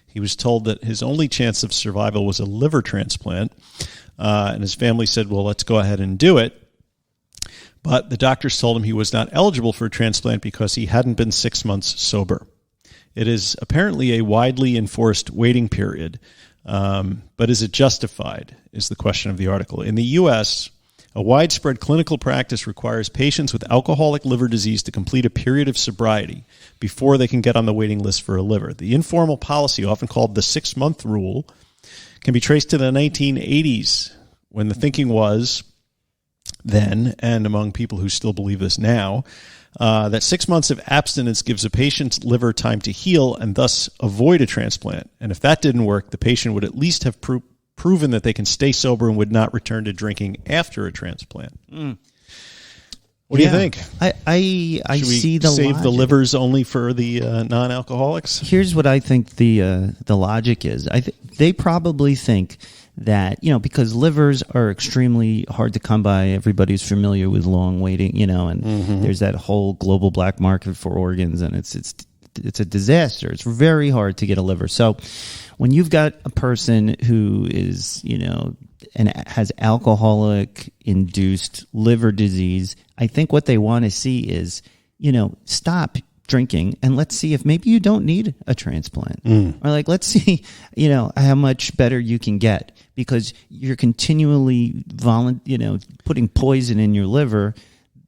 A: He was told that his only chance of survival was a liver transplant, and his family said, well, let's go ahead and do it. But the doctors told him he was not eligible for a transplant because he hadn't been 6 months sober. It is apparently a widely enforced waiting period, but is it justified, is the question of the article. In the U.S., a widespread clinical practice requires patients with alcoholic liver disease to complete a period of sobriety before they can get on the waiting list for a liver. The informal policy, often called the 6-month rule, can be traced to the 1980s, when the thinking was then, and among people who still believe this now, that 6 months of abstinence gives a patient's liver time to heal and thus avoid a transplant. And if that didn't work, the patient would at least have proven that they can stay sober and would not return to drinking after a transplant. What do you think?
B: I see the
A: save
B: logic.
A: the livers only for the non-alcoholics?
B: Here's what I think the logic is. They probably think that, because livers are extremely hard to come by. Everybody's familiar with long waiting, and there's that whole global black market for organs, and it's a disaster. It's very hard to get a liver. So when you've got a person who is, and has alcoholic-induced liver disease, I think what they want to see is, stop drinking and let's see if maybe you don't need a transplant. Or let's see, how much better you can get, because you're continually putting poison in your liver.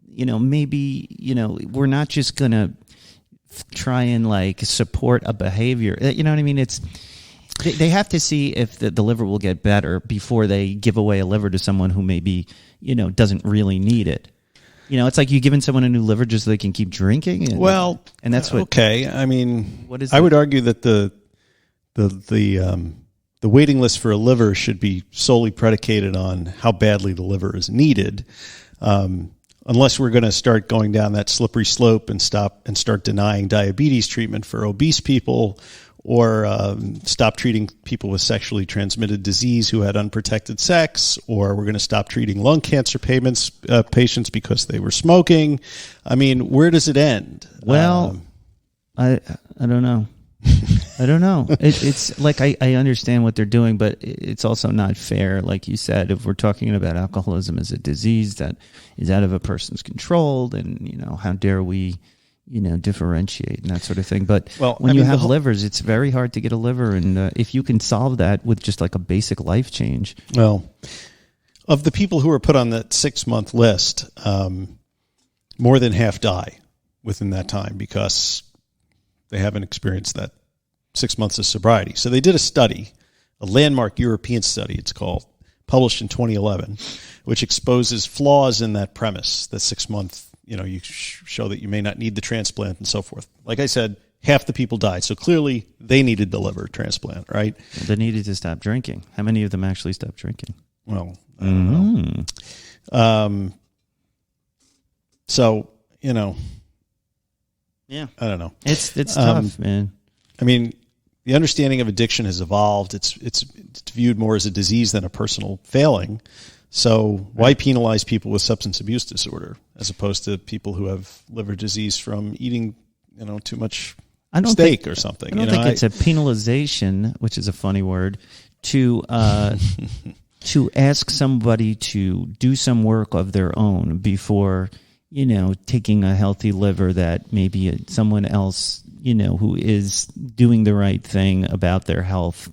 B: Maybe, we're not just going to try and support a behavior. You know what I mean? They have to see if the liver will get better before they give away a liver to someone who maybe, doesn't really need it. It's like you giving someone a new liver just so they can keep drinking. And that's what.
A: Okay, I mean,
B: what is
A: I would argue that the waiting list for a liver should be solely predicated on how badly the liver is needed. Unless we're going to start going down that slippery slope and start denying diabetes treatment for obese people, or stop treating people with sexually transmitted disease who had unprotected sex, or we're going to stop treating lung cancer patients because they were smoking. I mean, where does it end?
B: Well, I don't know. I don't know. It's like I understand what they're doing, but it's also not fair. Like you said, if we're talking about alcoholism as a disease that is out of a person's control, then, how dare we, differentiate and that sort of thing. But when you have livers, it's very hard to get a liver. And if you can solve that with just like a basic life change.
A: Well, of the people who are put on that 6-month list, more than half die within that time because they haven't experienced that 6 months of sobriety. So they did a study, a landmark European study, it's called, published in 2011, which exposes flaws in that premise, the 6 month, you show that you may not need the transplant and so forth. Like I said, half the people died. So clearly they needed the liver transplant, right?
B: They needed to stop drinking. How many of them actually stopped drinking?
A: Well, I don't know. So,
B: yeah,
A: I don't know.
B: It's tough, man.
A: I mean, the understanding of addiction has evolved. It's viewed more as a disease than a personal failing. So why penalize people with substance abuse disorder as opposed to people who have liver disease from eating, too much steak or something?
B: I don't think it's a penalization, which is a funny word, to ask somebody to do some work of their own before, taking a healthy liver that maybe someone else, who is doing the right thing about their health,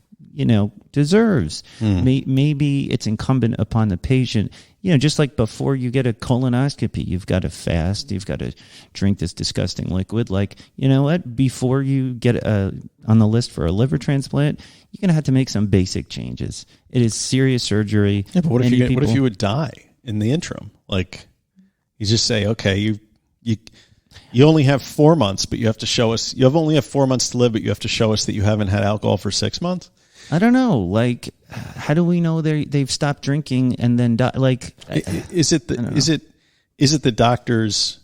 B: deserves. Maybe it's incumbent upon the patient, just like before you get a colonoscopy, you've got to fast, you've got to drink this disgusting liquid. Like, before you get on the list for a liver transplant, you're going to have to make some basic changes. It is serious surgery.
A: Yeah, but what if you would die in the interim? Like, you just say, okay, you only have 4 months, but you have to show us, only have 4 months to live, but you have to show us that you haven't had alcohol for 6 months?
B: I don't know. Like, how do we know they've stopped drinking and then die? Like,
A: is it the doctor's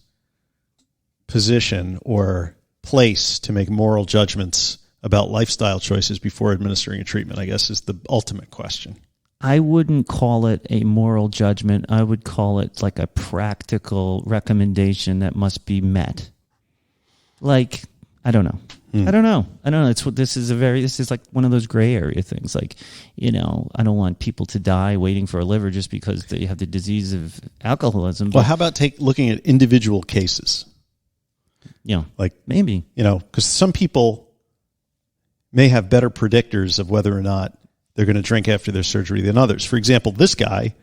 A: position or place to make moral judgments about lifestyle choices before administering a treatment? I guess is the ultimate question.
B: I wouldn't call it a moral judgment. I would call it like a practical recommendation that must be met. Like, I don't know. I don't know. This is like one of those gray area things. Like, I don't want people to die waiting for a liver just because they have the disease of alcoholism.
A: Well, how about looking at individual cases?
B: Like maybe,
A: because some people may have better predictors of whether or not they're going to drink after their surgery than others. For example, this guy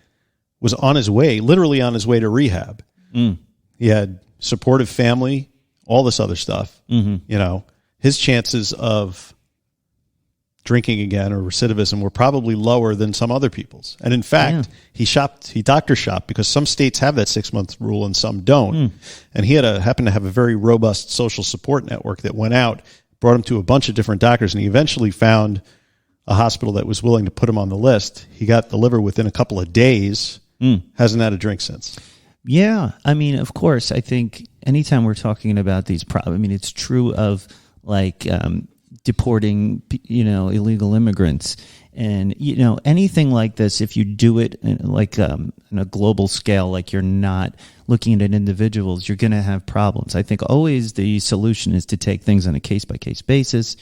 A: was literally on his way to rehab. He had supportive family, all this other stuff. His chances of drinking again or recidivism were probably lower than some other people's. And in fact, he doctor shopped because some states have that 6 month rule and some don't. And he happened to have a very robust social support network that went out, brought him to a bunch of different doctors, and he eventually found a hospital that was willing to put him on the list. He got the liver within a couple of days, hasn't had a drink since.
B: Yeah. I mean, of course, I think anytime we're talking about these problems, it's true of like deporting, illegal immigrants and, anything like this. If you do it on a global scale, like you're not looking at individuals, you're going to have problems. I think always the solution is to take things on a case-by-case basis.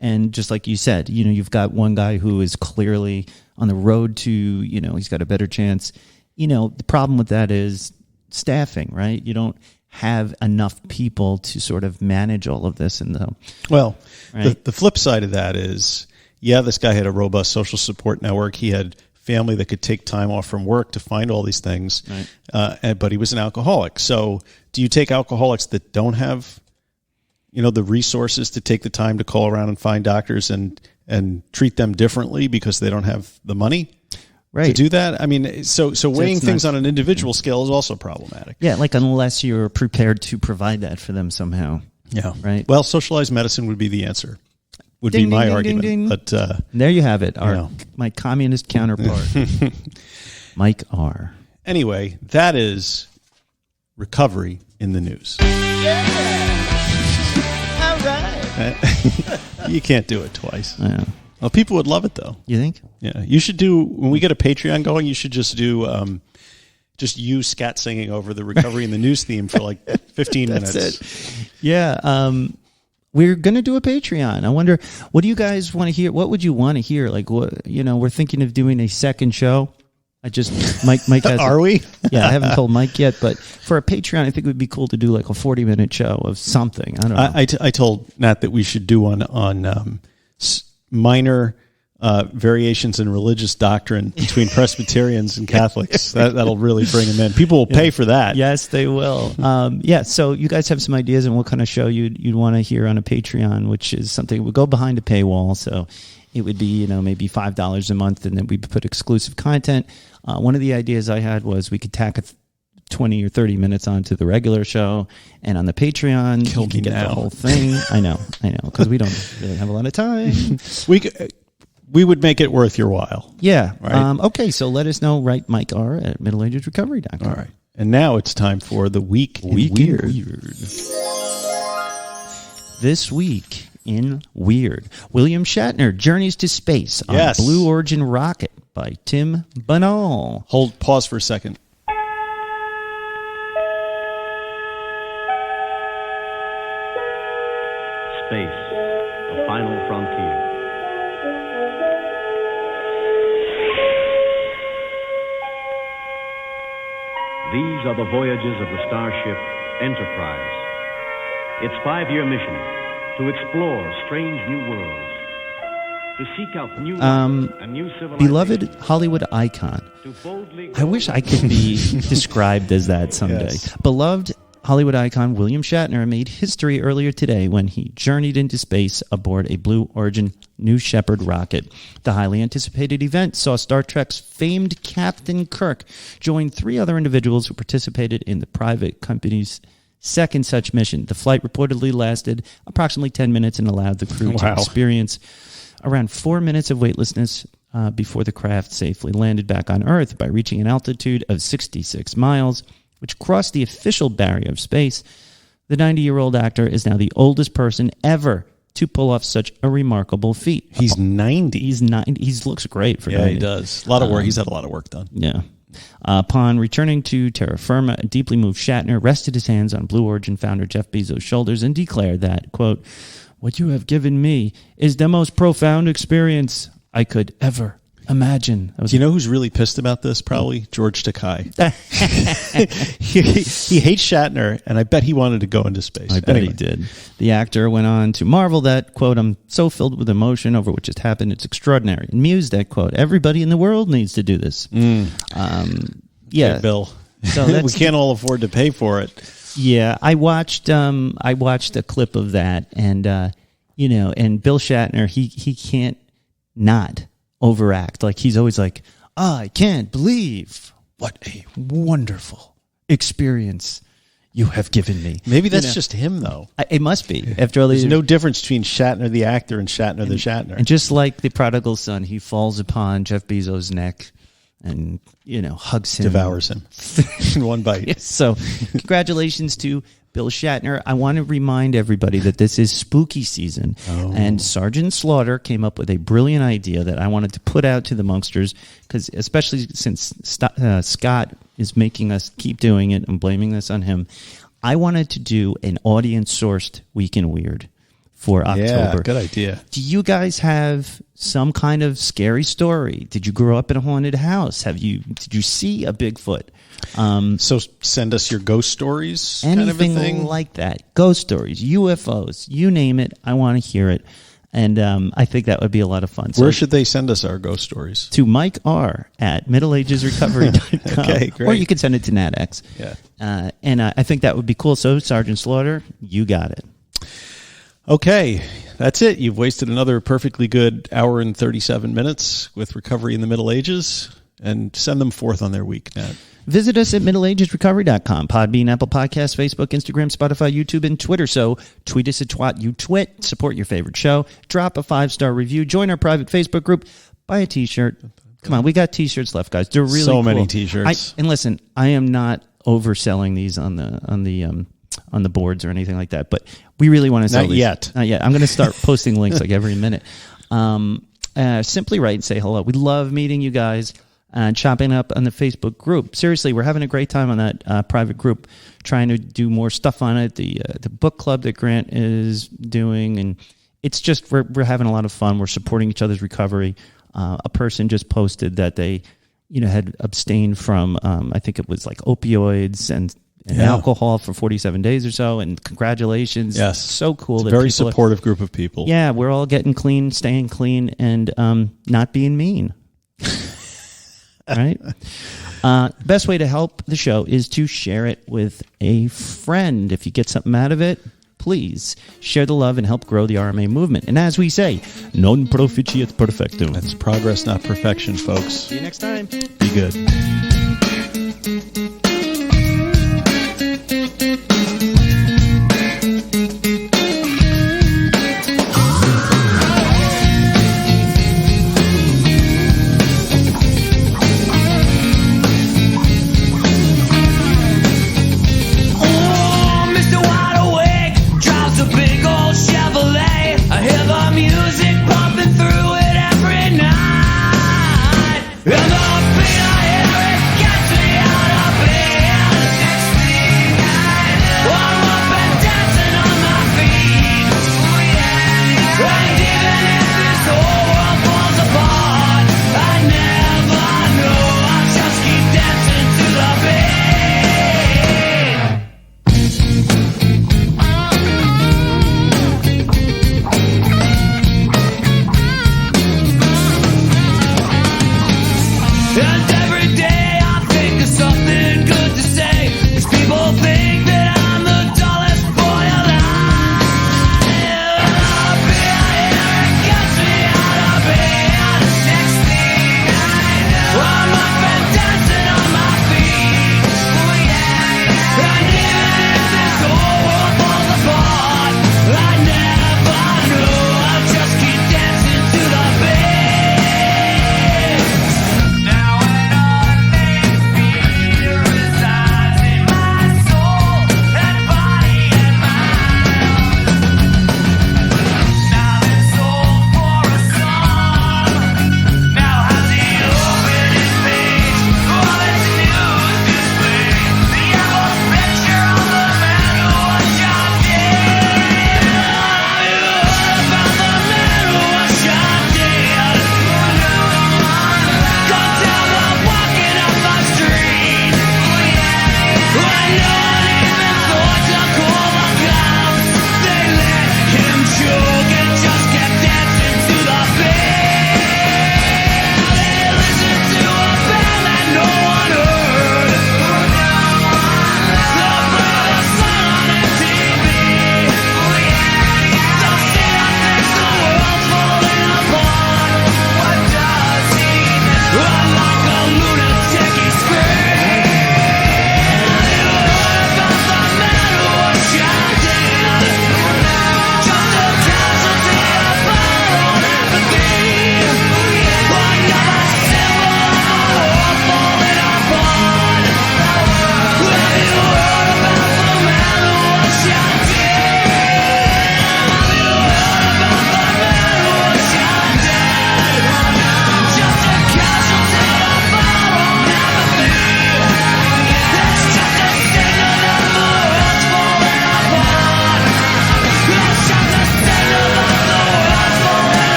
B: And just like you said, you've got one guy who is clearly on the road to, he's got a better chance. The problem with that is staffing, right? You don't have enough people to sort of manage all of this.
A: Well, right? The flip side of that is, this guy had a robust social support network. He had family that could take time off from work to find all these things, right. But he was an alcoholic. So do you take alcoholics that don't have the resources to take the time to call around and find doctors and treat them differently because they don't have the money to do that? I mean, so weighing things on an individual scale is also problematic.
B: Yeah, like unless you're prepared to provide that for them somehow. Yeah. Right.
A: Well, socialized medicine would be the answer. Would be my argument. Ding. But
B: there you have it. My communist counterpart, Mike R.
A: Anyway, that is recovery in the news.
B: All right.
A: You can't do it twice.
B: Yeah.
A: Well, people would love it, though.
B: You think?
A: Yeah. You should do, when we get a Patreon going, you should just do just you scat singing over the recovery in the news theme for like 15 minutes.
B: That's it. Yeah. we're going to do a Patreon. I wonder, what do you guys want to hear? What would you want to hear? Like, what, we're thinking of doing a second show. Mike has.
A: Are we?
B: Yeah, I haven't told Mike yet, but for a Patreon, I think it would be cool to do like a 40-minute show of something. I don't know.
A: I told Nat that we should do one on minor variations in religious doctrine between Presbyterians and Catholics. That'll really bring them in. People will pay for that.
B: Yes, they will. So you guys have some ideas on what kind of show you'd want to hear on a Patreon, which is something that would go behind a paywall. So it would be, maybe $5 a month, and then we put exclusive content. One of the ideas I had was we could tack 20 or 30 minutes onto the regular show, and on the Patreon, you can get the whole thing. I know, because we don't really have a lot of time.
A: We would make it worth your while.
B: Yeah.
A: Right?
B: Okay, so let us know. Write Mike R. at middleagesrecovery.com.
A: All right. And now it's time for the Week in Weird.
B: This week in Weird, William Shatner journeys to space on Blue Origin rocket by Tim Banal.
A: Pause for a second.
E: Space, the final frontier. These are the voyages of the starship Enterprise. Its 5-year mission, to explore strange new worlds, to seek out new and new civilizations.
B: Beloved Hollywood icon. I wish I could be described as that someday.
A: Yes.
B: Beloved Hollywood icon William Shatner made history earlier today when he journeyed into space aboard a Blue Origin New Shepard rocket. The highly anticipated event saw Star Trek's famed Captain Kirk join 3 other individuals who participated in the private company's second such mission. The flight reportedly lasted approximately 10 minutes and allowed the crew to experience around 4 minutes of weightlessness before the craft safely landed back on Earth by reaching an altitude of 66 miles, which crossed the official barrier of space. The 90-year-old actor is now the oldest person ever to pull off such a remarkable feat.
A: He's 90.
B: He's 90. He looks great for 90.
A: Yeah, he does. A lot of work. He's had a lot of work done.
B: Yeah. Upon returning to terra firma, a deeply moved Shatner rested his hands on Blue Origin founder Jeff Bezos' shoulders and declared that, quote, "What you have given me is the most profound experience I could ever imagine."
A: Do you know who's really pissed about this? Probably George Takei. he hates Shatner, and I bet he wanted to go into space.
B: I bet he did. The actor went on to marvel that, quote, "I'm so filled with emotion over what just happened. It's extraordinary." And mused that, quote, "Everybody in the world needs to do this." Yeah,
A: hey, Bill. So we can't all afford to pay for it.
B: Yeah, I watched a clip of that, and and Bill Shatner, he can't not overact. Like, he's always like, "I can't believe what a wonderful experience you have given me."
A: Maybe that's just him, though.
B: It must be. After all,
A: there's no difference between Shatner the actor and Shatner the Shatner.
B: And just like the prodigal son, he falls upon Jeff Bezos' neck and hugs him,
A: devours him in one bite.
B: Yes, so, congratulations to Bill Shatner. I want to remind everybody that this is spooky season, and Sergeant Slaughter came up with a brilliant idea that I wanted to put out to the Monksters, because especially since Scott is making us keep doing it and blaming this on him, I wanted to do an audience-sourced Week in Weird for October.
A: Yeah, good idea.
B: Do you guys have some kind of scary story? Did you grow up in a haunted house? Did you see a Bigfoot?
A: So send us your ghost stories,
B: anything
A: kind of a thing?
B: Like that. Ghost stories, UFOs, you name it. I want to hear it. And I think that would be a lot of fun.
A: Where should they send us our ghost stories?
B: To Mike R. at middleagesrecovery.com.
A: Okay, great.
B: Or you can send it to NatX.
A: Yeah.
B: And I think that would be cool. So, Sergeant Slaughter, you got it.
A: Okay, that's it. You've wasted another perfectly good hour and 37 minutes with Recovery in the Middle Ages, and send them forth on their week, Nat.
B: Visit us at middleagesrecovery.com, Podbean, Apple Podcasts, Facebook, Instagram, Spotify, YouTube, and Twitter. So tweet us at TwatYouTwit. Support your favorite show. Drop a 5-star review. Join our private Facebook group. Buy a T-shirt. Come on, we got T-shirts left, guys. They're really
A: so
B: cool.
A: many T-shirts.
B: And listen, I am not overselling these on the boards or anything like that, but we really want to sell these. Not yet. I'm going to start posting links like every minute. Simply write and say hello. We love meeting you guys. and chopping up on the Facebook group. Seriously, we're having a great time on that private group, trying to do more stuff on it. The book club that Grant is doing, and it's just we're having a lot of fun. We're supporting each other's recovery. A person just posted that they, had abstained from I think it was like opioids and alcohol for 47 days or so. And congratulations!
A: Yes,
B: so cool.
A: It's a very supportive group of people.
B: Yeah, we're all getting clean, staying clean, and not being mean. Right? Best way to help the show is to share it with a friend. If you get something out of it, please share the love and help grow the RMA movement. And as we say, non proficiat perfectum.
A: That's progress, not perfection, folks.
B: See you next time.
A: Be good.